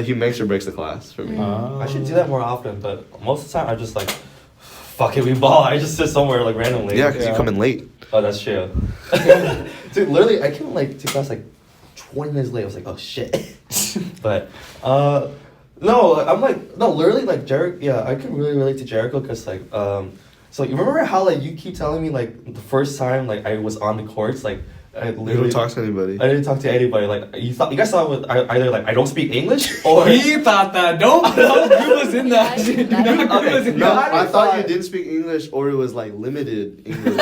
he makes or breaks the class for me. I should do that more often, but most of the time I just like, fuck it, we ball. I just sit somewhere like randomly. Yeah, because Yeah. you come in late. Oh, that's true. Dude, literally, I came like to class like 20 minutes late. I was like, oh shit. But, no, I'm like, no, literally like Jericho. Yeah, I can really relate to Jericho because like, so you remember how like you keep telling me like the first time like I was on the courts like I You literally don't talk to anybody. I didn't talk to anybody. Like you guys thought it was either like I don't speak English or He thought that. Don't group us in that. Yeah, Do that- not group Okay, us in No, that. I thought you thought- didn't speak English or it was like limited English.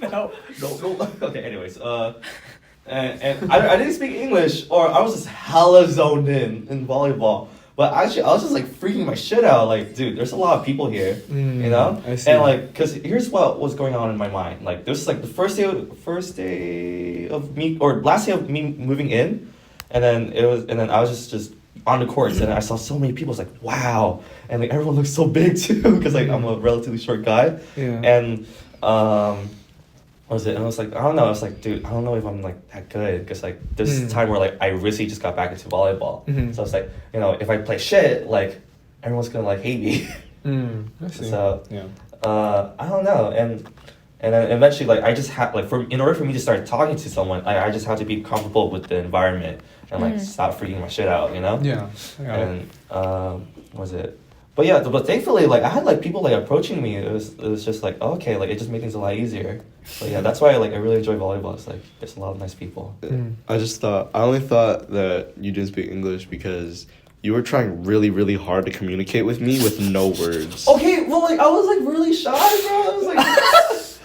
No. No. Okay. Anyways, and I didn't speak English, or I was just hella zoned in volleyball. But actually, I was just like freaking my shit out. Like, dude, there's a lot of people here, you know. I see. And like, cause here's what was going on in my mind. Like, this is like the first day of me, or last day of me moving in, and then I was just on the courts, and I saw so many people. I was like, wow, and like everyone looks so big too, because like I'm a relatively short guy, and what was it? And I was like, I don't know. I was like, dude, I don't know if I'm like that good, because like this time where like I recently just got back into volleyball, so I was like, you know, if I play shit, like everyone's gonna like hate me. I see. So yeah. I don't know, and then eventually, like I just had like in order for me to start talking to someone, I just had to be comfortable with the environment and like stop freaking my shit out, you know? Yeah. And what was it? But yeah, but thankfully, like I had like people like approaching me. It was just like, oh, okay, like it just made things a lot easier. But yeah, that's why like I really enjoy volleyball. It's like there's a lot of nice people. I only thought that you didn't speak English because you were trying really, really hard to communicate with me with no words. Okay, well, like I was like really shy, bro. I was like,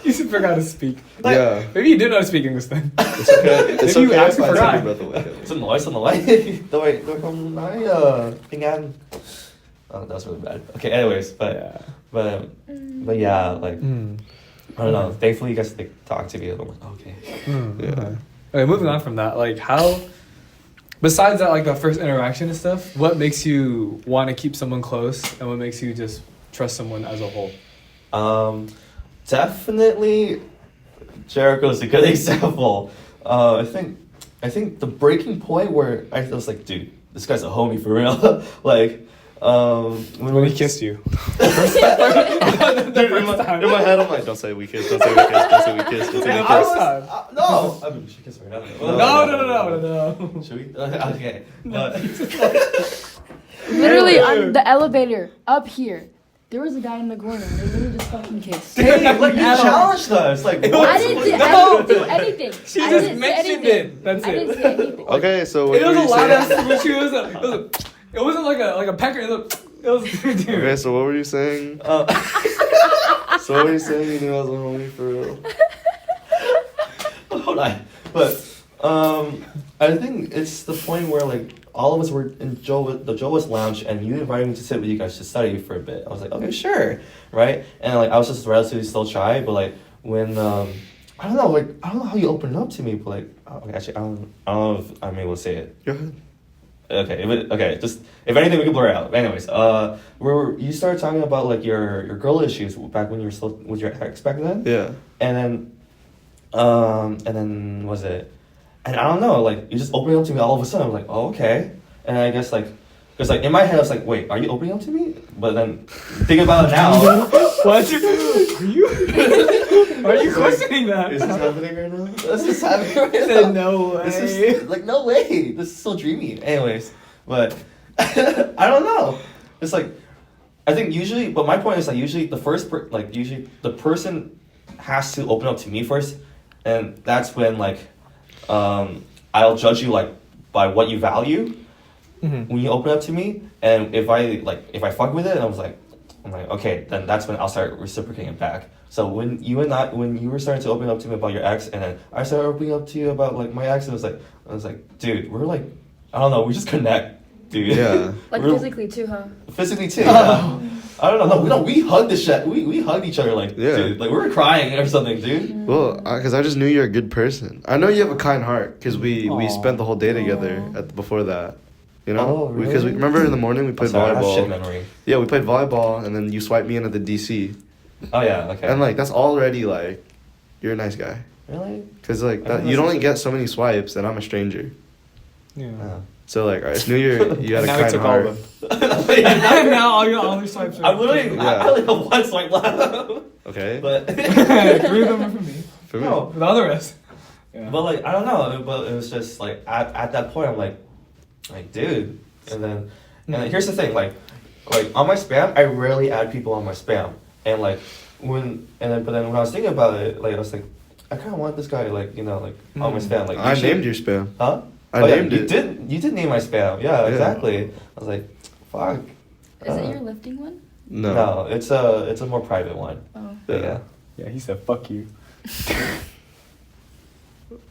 You should forgot to speak. Like, yeah. Maybe you did know how to speak English then. It's okay. It's Maybe you okay actually if I forgot. take your breath away. it's a noise. Tôi nói oh, that was really bad. Okay, anyways, but yeah, like I don't know. Thankfully, you guys like talk to me. I'm like, okay. Yeah. Okay, moving on from that, like how, besides that, like the first interaction and stuff, what makes you want to keep someone close, and what makes you just trust someone as a whole? Definitely, Jericho's a good example. I think the breaking point where I was like, dude, this guy's a homie for real. Like, When he kissed you. Dude, in my head, I'm like, don't say we kissed, don't say we kissed, don't say we kissed, don't say we I kissed. was- no. I mean, we should kiss right now. No. Should we? Okay. But Literally on the elevator up here. There was a guy in the corner. They literally just fucking kissed. hey, like you challenged us. Like what? I didn't do anything. She I just didn't say mentioned anything. it. That's I it. didn't say anything. Okay, so It what was were a you loud saying? ass. It wasn't like a pecker. It was dude. Okay, so what were you saying? So what were you saying? You knew I was a homie for real? Hold on. But I think it's the point where like all of us were in the Joe's lounge, and you invited me to sit with you guys to study for a bit. I was like, okay, sure, right? And like I was just relatively still shy, but like when I don't know how you opened up to me, but like okay, actually I don't know if I'm able to say it. Go ahead. Okay, just if anything we can blur it out. Anyways, where you started talking about like your girl issues back when you were still with your ex back then. Yeah. And then was it? And I don't know, like you just opened up to me all of a sudden. I was like, oh okay. And I guess like, because like in my head I was like, wait, are you opening up to me? But then thinking about it now, What? Are you questioning that? Is this happening right now? this is happening right I now. said no way. This is like no way. This is so dreamy. Anyways, but I don't know. It's like I think usually, but my point is like usually the usually the person has to open up to me first, and that's when like I'll judge you like by what you value when you open up to me, and if I fuck with it, and I'm like okay, then that's when I'll start reciprocating it back. So when you were starting to open up to me about your ex, and then I started opening up to you about like my ex, I was like, dude, we're like, I don't know, we just connect, dude. Yeah. Like We're- physically too, huh? Physically too. Yeah. I don't know. No, we hugged the shit. We hugged each other like, Yeah. dude, like we were crying or something, dude. Well, because I just knew you're a good person. I know you have a kind heart because we Aw. spent the whole day together before that. You know? Oh, really? Because remember in the morning we played Sorry, I have shit volleyball. memory. Yeah, we played volleyball and then you swiped me in at the DC. Oh yeah, okay. And like that's already like you're a nice guy. Really? Cause like I think you'd that's- only get so many swipes and I'm a stranger. Yeah. Yeah. So like I just knew you had a Now he kind took all heart. of them. Now all your swipes are. I literally, Yeah. I only have one swipe left. Okay. But 3 of them are for me. For me. no, For the other rest. Yeah. but like I don't know, but it was just like at that point I'm like dude, and then here's the thing, like on my spam I rarely add people on my spam, and like when when I was thinking about it, like I was like I kind of want this guy like on my spam, like I you should- named your spam. Huh? I named you it. You did name my spam. Yeah, exactly. I was like, fuck. Is it your lifting one? No. it's a more private one. Oh. But yeah. Yeah, he said fuck you.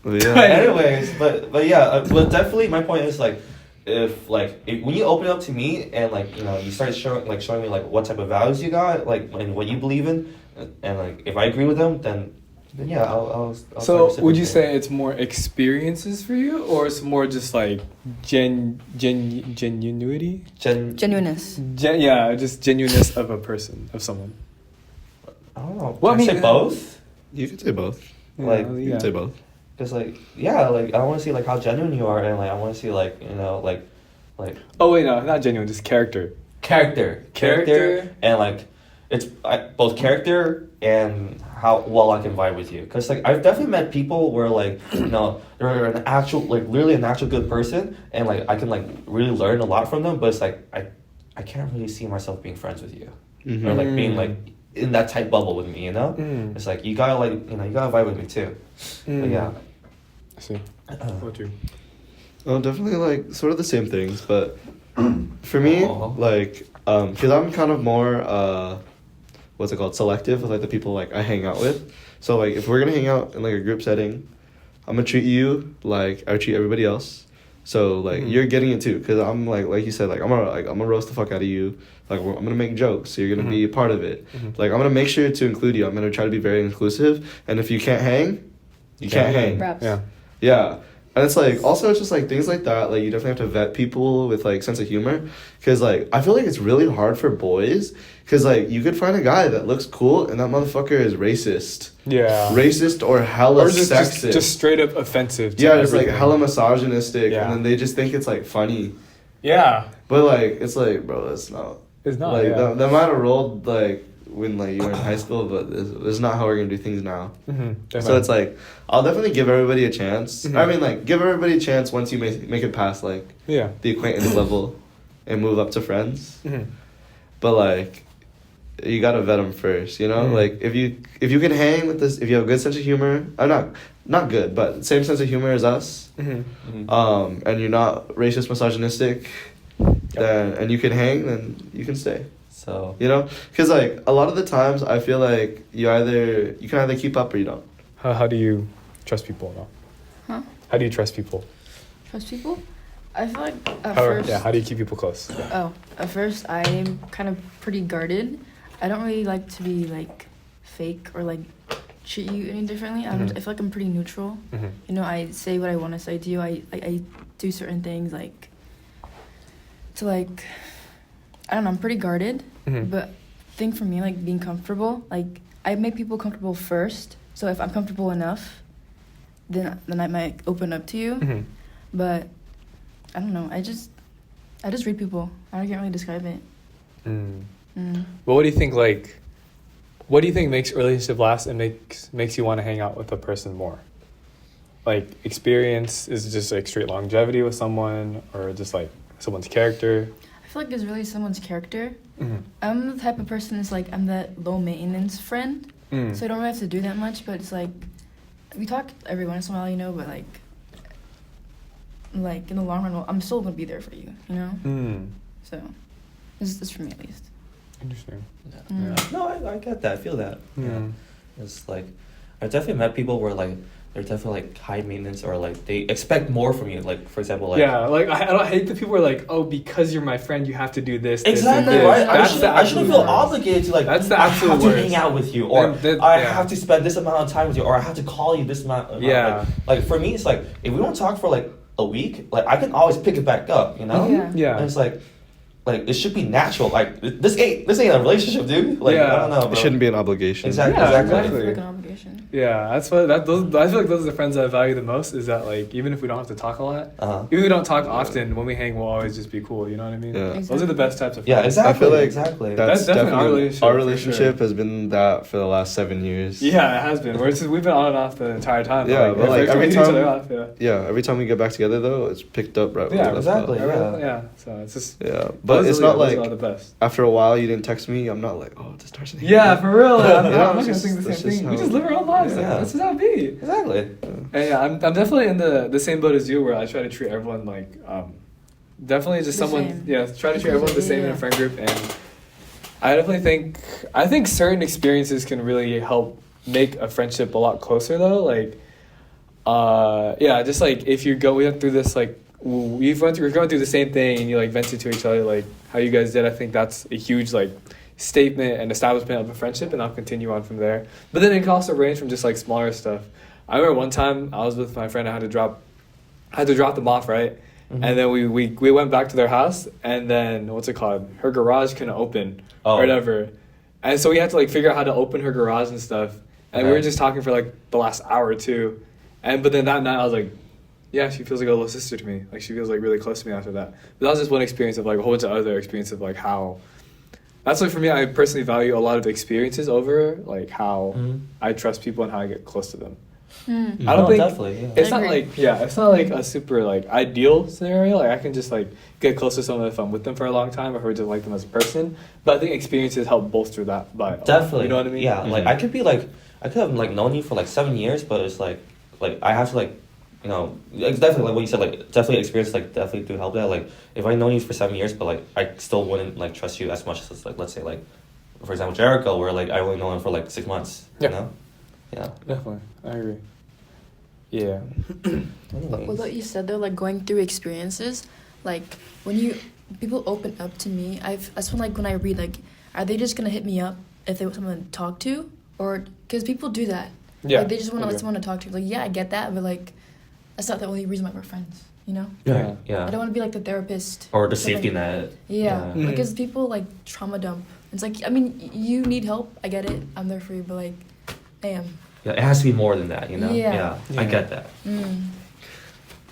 But yeah. Anyways, but yeah, but definitely my point is like, if when you open up to me and like you start showing me like what type of values you got, like and what you believe in, and like if I agree with them, then then yeah, I'll So start would you reciprocating. say it's more experiences for you, or it's more just like genuinity? Genuineness. Yeah, just genuineness of a person, of someone. I don't know. Well, Can I I say mean, both? You could say both. Like, You can say both. Cause like yeah, like I want to see like how genuine you are, and like I want to see like like Oh wait, no, not genuine, just character. character, and like it's both character and how well I can vibe with you. Cause like I've definitely met people where like they're an actual like literally an actual good person, and like I can like really learn a lot from them. But it's like I can't really see myself being friends with you, or like being like in that tight bubble with me. It's like you gotta like you gotta vibe with me too. But yeah. I see. What you? Oh, definitely like sort of the same things, but for me, like, because I'm kind of more, what's it called, selective with like the people like I hang out with. So like if we're gonna hang out in like a group setting, I'm gonna treat you like I would treat everybody else. So like you're getting it too, because I'm like you said, like I'm gonna roast the fuck out of you. Like I'm gonna make jokes, so you're gonna be a part of it. Like I'm gonna make sure to include you. I'm gonna try to be very inclusive, and if you can't hang, you can't hang. Raps. Yeah. Yeah. And it's like, also it's just like things like that, like you definitely have to vet people with like sense of humor. Cause like, I feel like it's really hard for boys. Cause like, you could find a guy that looks cool and that motherfucker is racist. Yeah. Racist or hella Or just, sexist. just straight up offensive. To yeah, it's like everything. hella misogynistic. Yeah. And then they just think it's like funny. Yeah. But like, it's like, bro, it's not. It's not. Like, yeah. that might have rolled like when like you were in high school, but this is not how we're gonna do things now. So it's like I'll definitely give everybody a chance. I mean, like give everybody a chance once you make it past like yeah. the acquaintance level and move up to friends. But like you gotta vet them first, you know. Like if you can hang with this, if you have a good sense of humor, not good, but same sense of humor as us, and you're not racist, misogynistic, then and you can hang, then you can stay. So You know, because like a lot of the times I feel like you can either keep up or you don't. How do you trust people now? Huh? How do you trust people? Trust people? I feel like at first. How do you keep people close? Yeah. Oh, at first I'm kind of pretty guarded. I don't really like to be like fake or like treat you any differently. I feel like I'm pretty neutral. You know, I say what I want to say to you. I do certain things like to like, I don't know, I'm pretty guarded. But I think for me, like being comfortable, like I make people comfortable first. So if I'm comfortable enough, then I might open up to you. But I don't know. I just read people. I can't really describe it. But what do you think? Like, what do you think makes a relationship last and makes you want to hang out with a person more? Like experience, is it just like straight longevity with someone, or just like someone's character? I feel like it's really someone's character. I'm the type of person that's like, I'm that low maintenance friend. So I don't really have to do that much, but it's like, we talk every once in a while, you know, but like in the long run, I'm still gonna be there for you, you know? So, this is for me at least. Interesting. yeah. No, I get that. I feel that. Yeah. It's like I've definitely met people where like they're definitely like high maintenance, or like they expect more from you. Like for example, like Yeah, like I don't hate the people who are like, oh, because you're my friend, you have to do this. exactly this, and right. this. I shouldn't feel obligated to like. That's the I absolute have to worst. hang out with you, or Then- I yeah. have to spend this amount of time with you, or I have to call you this amount. Yeah. Like for me, it's like if we don't talk for like a week, like I can always pick it back up. You know. Yeah. Yeah. And it's like it should be natural. Like this ain't a relationship, dude. Like I don't know. Bro. It shouldn't be an obligation. Exactly. Yeah, I feel exactly. like an obligation. Yeah, that's what I feel like those are the friends I value the most. Is that like even if we don't have to talk a lot, even if we don't talk often, when we hang, we'll always just be cool. You know what I mean? Yeah. Those are the best types of friends. Yeah, exactly. I feel like exactly. That's That's definitely our definitely relationship, our for relationship sure. has been that for the last 7 years. Yeah, it has been. We've been on and off the entire time. Yeah, but like every we hit each time, other off, yeah. yeah, every time we get back together though, it's picked up right where Yeah, we left exactly. off. Yeah. So it's just. Yeah, but those it's are- not those like are the best. after a while you didn't text me. I'm not like, oh, this person. Yeah, for real. I'm You know, not it's gonna just- think the that's same just thing. We how- just live our own lives. Yeah. That's just how it be. Exactly. And yeah, I'm definitely in the same boat as you, where I try to treat everyone like definitely just The someone. same. Yeah, try to treat everyone the same in a Yeah. friend group, and I definitely think certain experiences can really help make a friendship a lot closer though. Like, yeah, just like if we went through this like we're going through the same thing and you like vented to each other like how you guys did. I think that's a huge like statement and establishment of a friendship, and I'll continue on from there. But then it can also range from just like smaller stuff. I remember one time I was with my friend. I had to drop them off, right? Mhm. And then we went back to their house, and then what's it called? Her garage couldn't open or whatever, and so we had to like figure out how to open her garage and stuff. And we were just talking for like the last hour or two, but then that night I was like, yeah, she feels like a little sister to me. Like she feels like really close to me after that. But that was just one experience of like a whole bunch of other experiences of like how. That's like for me. I personally value a lot of experiences over like how I trust people and how I get close to them. I don't think definitely. Yeah. it's not like it's not like a super like ideal scenario. Like I can just like get close to someone if I'm with them for a long time or if I just like them as a person. But I think experiences help bolster that by Definitely. you know what I mean? Yeah, like I could have like known you for like 7 years, but it's like I have to like, you know, it's definitely like what you said, like definitely experience like definitely do help that. Like if I known you for 7 years, but like I still wouldn't like trust you as much as like let's say like, for example, Jericho, where like I only know him for like 6 months. Yeah. You know. Yeah. Definitely, I agree. Yeah. What you said though, like going through experiences, like when people open up to me, that's when I read like, are they just gonna hit me up if they want someone to talk to, or because people do that. Yeah. Like they just want to let someone to talk to. Like yeah, I get that, but like that's not the only reason why we're friends. You know. Yeah. I don't want to be like the therapist Or the So, safety like, net. Yeah, Mhm. because people like trauma dump. It's like I mean you need help. I get it. I'm there for you, but like, damn. Yeah, it has to be more than that, you know. Yeah. I get that.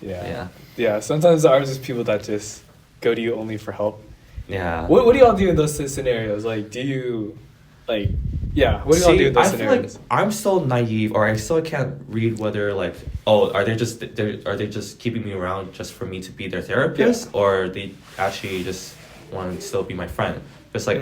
Yeah. Yeah. Sometimes there are just people that just go to you only for help. Yeah. What do y'all do in those scenarios? Like, do you, like, what do y'all do in those I feel like scenarios? I'm still naive, or I still can't read whether like, oh, are they just keeping me around just for me to be their therapist, or they actually just want to still be my friend? Because like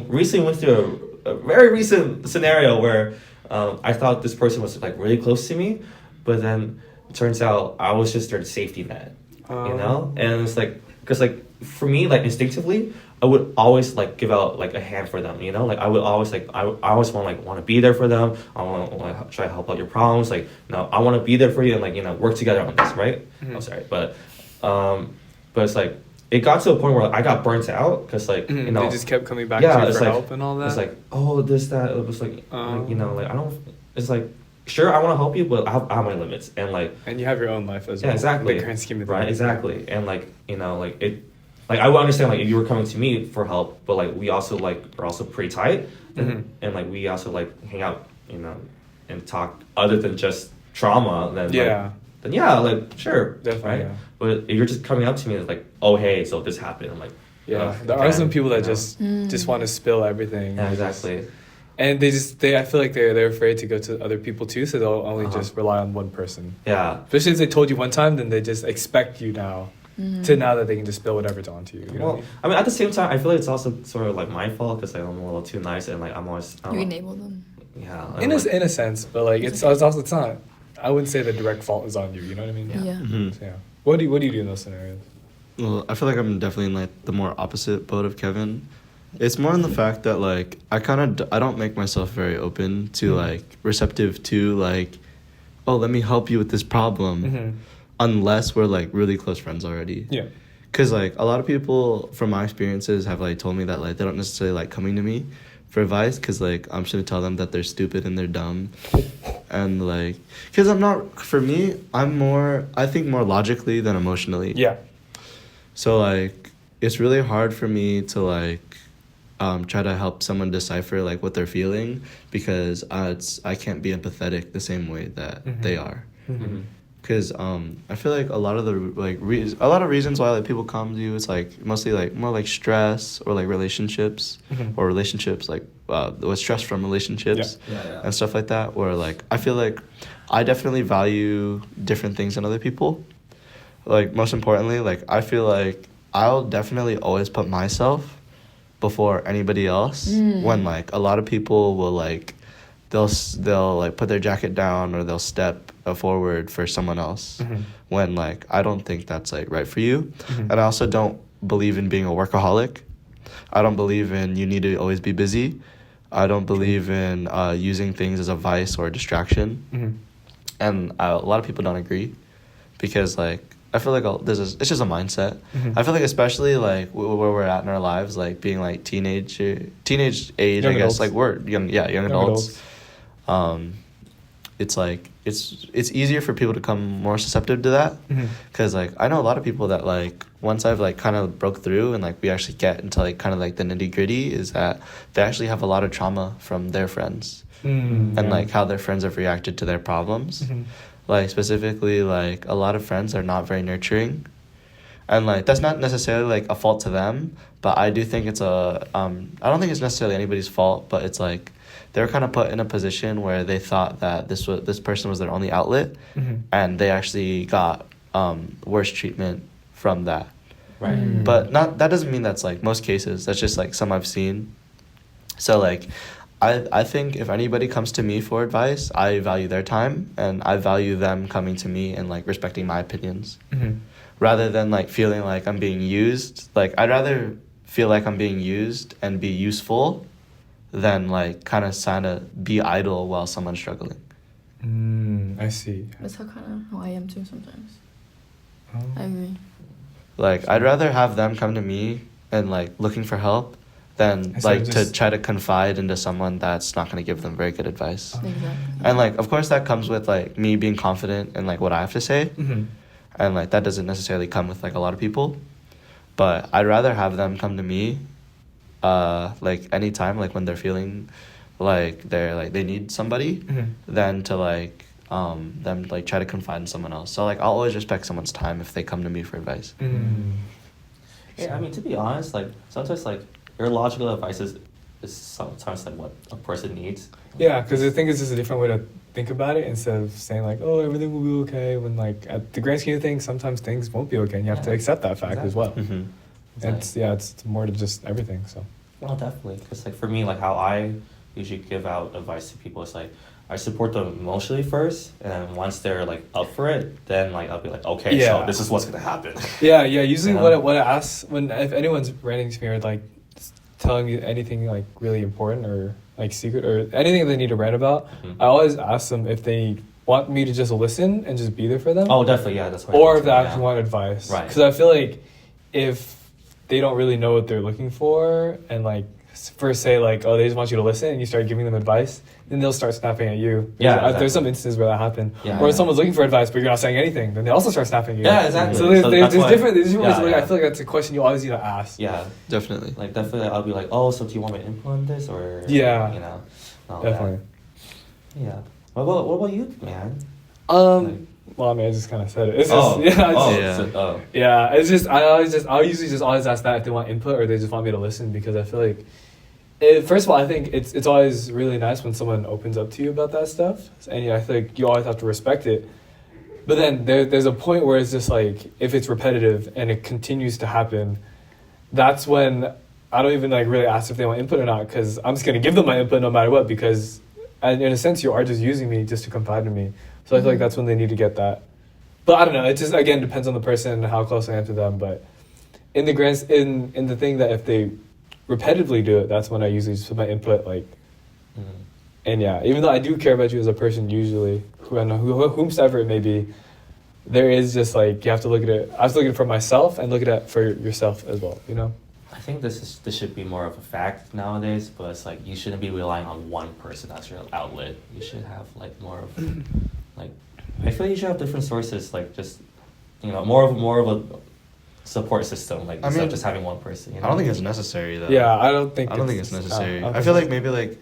recently went through a very recent scenario where I thought this person was like really close to me, but then it turns out I was just their safety net, you know? And it's like, because like for me, like instinctively, I would always like give out like a hand for them, you know? Like I would always like, I always want to be there for them. I want to try to help out your problems. Like, no, I want to be there for you and like, you know, work together on this, right? Mhm. I'm sorry, but it's like, it got to a point where I got burnt out because like, you know. They just kept coming back Yeah, to you it's for like- help and all that? It's like, oh, this, that. It was like, you know, like, I don't, it's like, sure, I want to help you, but I have my limits. And like, and you have your own life as well. yeah, exactly. The grand scheme of right, things. exactly. And like, you know, like it, like I would understand like if you were coming to me for help, but like we also like are also pretty tight. And like we also like hang out, you know, and talk other than just trauma. Then like sure. Definitely, Right. yeah. But if you're just coming up to me, it's like, oh, hey, so this happened. I'm like, Yeah, oh, there are some people that you know? just want to spill everything. Yeah, exactly. And I feel like they're afraid to go to other people too, so they'll only just rely on one person. Yeah. Especially if they told you one time, then they just expect you now to now that they can just spill whatever's onto you. You know what I Well, mean? I mean, at the same time, I feel like it's also sort of like my fault because like, I'm a little too nice and like I'm always. You enable them. Yeah. In a sense, but like it's not. I wouldn't say the direct fault is on you. You know what I mean? Yeah. Mhm. So, yeah. What do you do in those scenarios? Well, I feel like I'm definitely in like the more opposite boat of Kevin. It's more in the fact that like I don't make myself very open to like receptive to like, oh, let me help you with this problem, unless we're like really close friends already. Yeah. Cause like a lot of people from my experiences have like told me that like they don't necessarily like coming to me for advice, cause like I'm just gonna tell them that they're stupid and they're dumb, and like, cause I think more logically than emotionally. Yeah. So like it's really hard for me to like try to help someone decipher like what they're feeling, because I can't be empathetic the same way that they are. Because I feel like a lot of the like a lot of reasons why like people come to you, it's like mostly like more like stress or like relationships or relationships like with stress from relationships and stuff like that. Where like I feel like I definitely value different things in other people. Like most importantly, like I feel like I'll definitely always put myself before anybody else. When like a lot of people will like they'll like put their jacket down or they'll step forward for someone else when like I don't think that's like right for you. And I also don't believe in being a workaholic. I don't believe in you need to always be busy. I don't believe in using things as a vice or a distraction. And a lot of people don't agree, because like I feel like it's just a mindset. I feel like especially like where we're at in our lives, like being like teenage age, Young I guess adults. like we're young adults. It's like it's easier for people to become more susceptible to that, because like I know a lot of people that like once I've like kind of broke through and like we actually get into like kind of like the nitty gritty, is that they actually have a lot of trauma from their friends and like how their friends have reacted to their problems. Like specifically, like a lot of friends are not very nurturing, and like that's not necessarily like a fault to them, but I do think it's I don't think it's necessarily anybody's fault, but it's like they were kind of put in a position where they thought that this person was their only outlet, and they actually got worse treatment from that. Right. But that doesn't mean that's like most cases. That's just like some I've seen. So like I think if anybody comes to me for advice, I value their time and I value them coming to me and like respecting my opinions. Rather than like feeling like I'm being used. Like I'd rather feel like I'm being used and be useful than like kind of be idle while someone's struggling. I see. That's how I am too sometimes. Oh. I agree. Like I'd rather have them come to me and like looking for help than Instead like of to just- try to confide into someone that's not going to give them very good advice. Exactly. And like of course that comes with like me being confident in like what I have to say, and like that doesn't necessarily come with like a lot of people, but I'd rather have them come to me like anytime, like when they're feeling like they need somebody, than to like them like try to confide in someone else. So like I'll always respect someone's time if they come to me for advice. Yeah, I mean, to be honest, like sometimes like your logical advice is sometimes like what a person needs. Yeah, because I think it's just a different way to think about it instead of saying like, oh, everything will be okay, when like at the grand scheme of things, sometimes things won't be okay, and you have to Yeah. accept that fact as well. Exactly. It's more to just everything. So Well, definitely, because like for me, like how I usually give out advice to people is like I support them emotionally first, and then once they're like up for it, then like I'll be like, okay, Yeah. so this is what's gonna happen. yeah. Usually, Yeah. what I ask if anyone's ranting to me or like telling me anything like really important or like secret or anything they need to rant about, I always ask them if they want me to just listen and just be there for them. Oh, definitely, yeah, that's why. Or if they actually want advice. Right. Because I feel like if they don't really know what they're looking for and like first say like, oh, they just want you to listen, and you start giving them advice, then they'll start snapping at you. Yeah, There's exactly. some instances where that happened. Yeah, or if yeah. someone's looking for advice but you're not saying anything, then they also start snapping at you. Yeah, exactly. So there's that's why- different ways to look. yeah. I feel like that's a question you always need to ask. Yeah, Definitely. like definitely, I'll be like, oh, so do you want me to implement this or Yeah. you know, all Definitely. that. Yeah. What about you, man? Well, I mean, I just kind of said it. It's Oh, just, yeah, it's oh, Yeah. so- oh. yeah, it's just I usually just always ask that if they want input or they just want me to listen, because I feel like first of all, I think it's always really nice when someone opens up to you about that stuff, and I feel like you always have to respect it. But then there's a point where it's just like if it's repetitive and it continues to happen, that's when I don't even like really ask if they want input or not, because I'm just gonna give them my input no matter what, because in a sense you are just using me just to confide in me. So I feel like that's when they need to get that. But I don't know. It just again depends on the person and how close I am to them. But in the thing that if they repetitively do it, that's when I usually just put my input like. And yeah, even though I do care about you as a person, usually whomsoever it may be, there is just like you have to look at it. I have to look at it for myself and look at it for yourself as well. You know. I think this should be more of a fact nowadays, but it's like you shouldn't be relying on one person as your outlet. You should have like more of like I feel you should have different sources, like just more of a support system, like instead of just having one person. You know? I don't think it's necessary though. Yeah, I don't think it's necessary. I I feel like maybe like,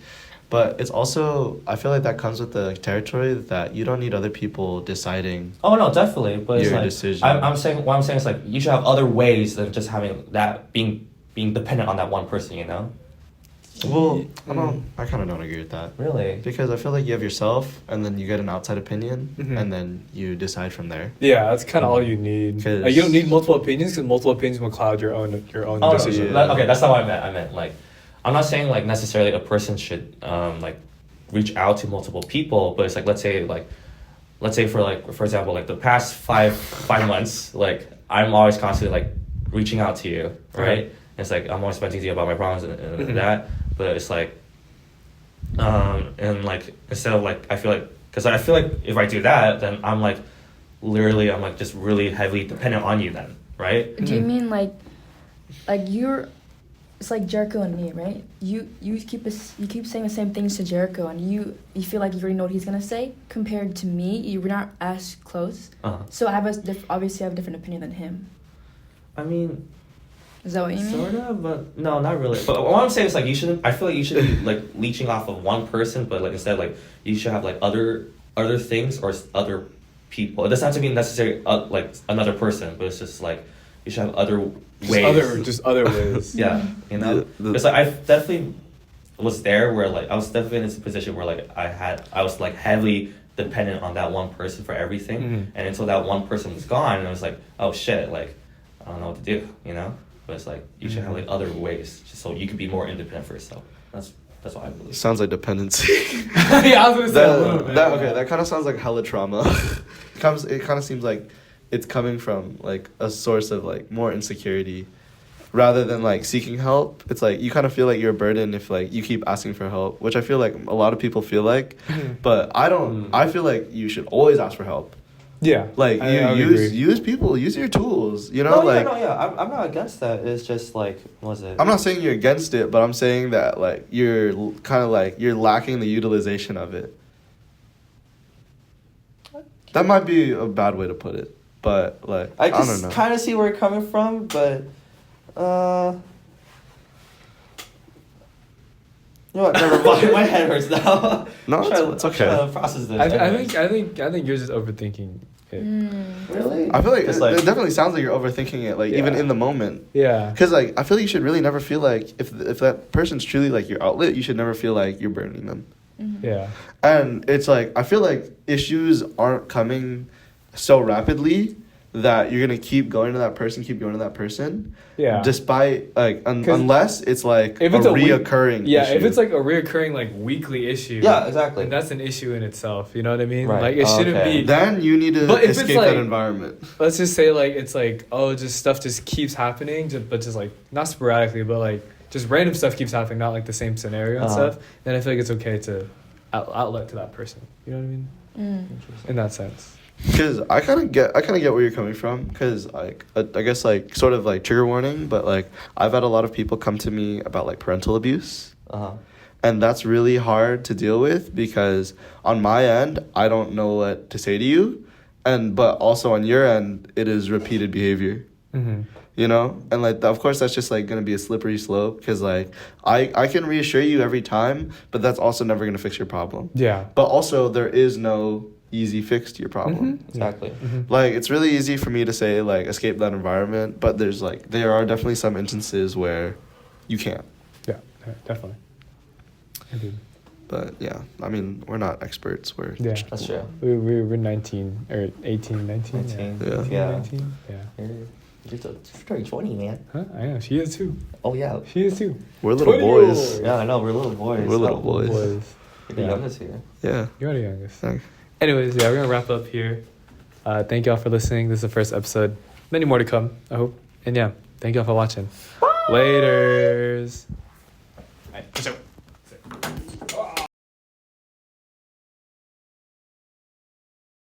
but it's also I feel like that comes with the territory that you don't need other people deciding. Oh no, definitely. But it's Your like decision. I'm saying what I'm saying is like you should have other ways than just having that being dependent on that one person. You know. Well, I kind of don't agree with that. Really. Because I feel like you have yourself, and then you get an outside opinion, Mhm. and then you decide from there. Yeah, that's kind of all you need. 'Cause- Like, you don't need multiple opinions, because multiple opinions will cloud your own Oh, no, decision. okay, that's not what I meant. I meant like, I'm not saying like necessarily a person should like reach out to multiple people, but it's like let's say for example like the past five months, like I'm always constantly like reaching out to you, right? It's like I'm always venting to you about my problems and that, but it's like, and like instead of like I feel like if I do that, then I'm like literally I'm like just really heavily dependent on you then, right? Do you mean like you're? It's like Jericho and me, right? You keep saying the same things to Jericho, and you feel like you already know what he's gonna say. Compared to me, you're not as close. So I have obviously have a different opinion than him. I mean, is that what you mean? Sorta, but no, not really. But what I'm saying is like you shouldn't. I feel like you shouldn't be like leeching off of one person, but like instead like you should have like other things or other people. It doesn't have to be necessarily like another person, but it's just like you should have other ways. Just other ways. Yeah, you know. It's like I definitely was there where like I was definitely in this position where like I was like heavily dependent on that one person for everything, and until that one person was gone, and I was like, oh shit, like I don't know what to do, you know. But it's like you should have like other ways, just so you can be more independent for yourself. That's what I believe. Sounds like dependency. Yeah, I was gonna say a little bit. That kind of sounds like hella trauma. It kind of seems like it's coming from like a source of like more insecurity, rather than like seeking help. It's like you kind of feel like you're a burden if like you keep asking for help, which I feel like a lot of people feel like, but I don't. I feel like you should always ask for help. Yeah, like use your tools, you know. I'm not against that. It's just like, what was it? I'm not saying you're against it, but I'm saying that like you're kind of like you're lacking the utilization of it. That might be a bad way to put it, but like I don't know. Kind of see where you're coming from, but you know what? Never mind. My head hurts now. No, it's okay. I'm trying to process this. I think you're just overthinking it. Really? I feel like it definitely sounds like you're overthinking it, like even in the moment. Yeah. Because like I feel like you should really never feel like if that person's truly like your outlet, you should never feel like you're burdening them. Yeah. And it's like I feel like issues aren't coming so rapidly that you're gonna keep going to that person. Yeah. Despite like unless it's like if it's a reoccurring issue. If it's like a reoccurring like weekly issue. Yeah, exactly. And that's an issue in itself. You know what I mean? Right. Like it shouldn't be. Then you need to escape that environment. Let's just say like it's like just stuff just keeps happening, but just like not sporadically, but like just random stuff keeps happening, not like the same scenario and stuff. Then I feel like it's okay to outlet to that person. You know what I mean? In that sense. Because I kind of get where you're coming from. Because like I guess like sort of like trigger warning, but like I've had a lot of people come to me about like parental abuse, and that's really hard to deal with because on my end I don't know what to say to you, but also on your end it is repeated behavior. You know, and like of course that's just like gonna be a slippery slope because like I can reassure you every time, but that's also never gonna fix your problem. Yeah. But also there is no easy fix to your problem. Exactly. Like it's really easy for me to say like escape that environment, but there are definitely some instances where you can't. Yeah, definitely. Indeed. But yeah, I mean we're not experts. That's true. We're 19 or 18, 19. 19. Yeah. 19. Yeah. You're turning 20, man. Huh? I know. She is too. Oh yeah. She is too. We're little boys. Yeah, I know. We're little boys. We're little boys. You're the youngest here. Yeah. You're the youngest. Thanks. Anyways, yeah, we're gonna wrap up here. Thank y'all for listening. This is the first episode. Many more to come, I hope. And yeah, thank y'all for watching. Bye. Laters. All right, peace out.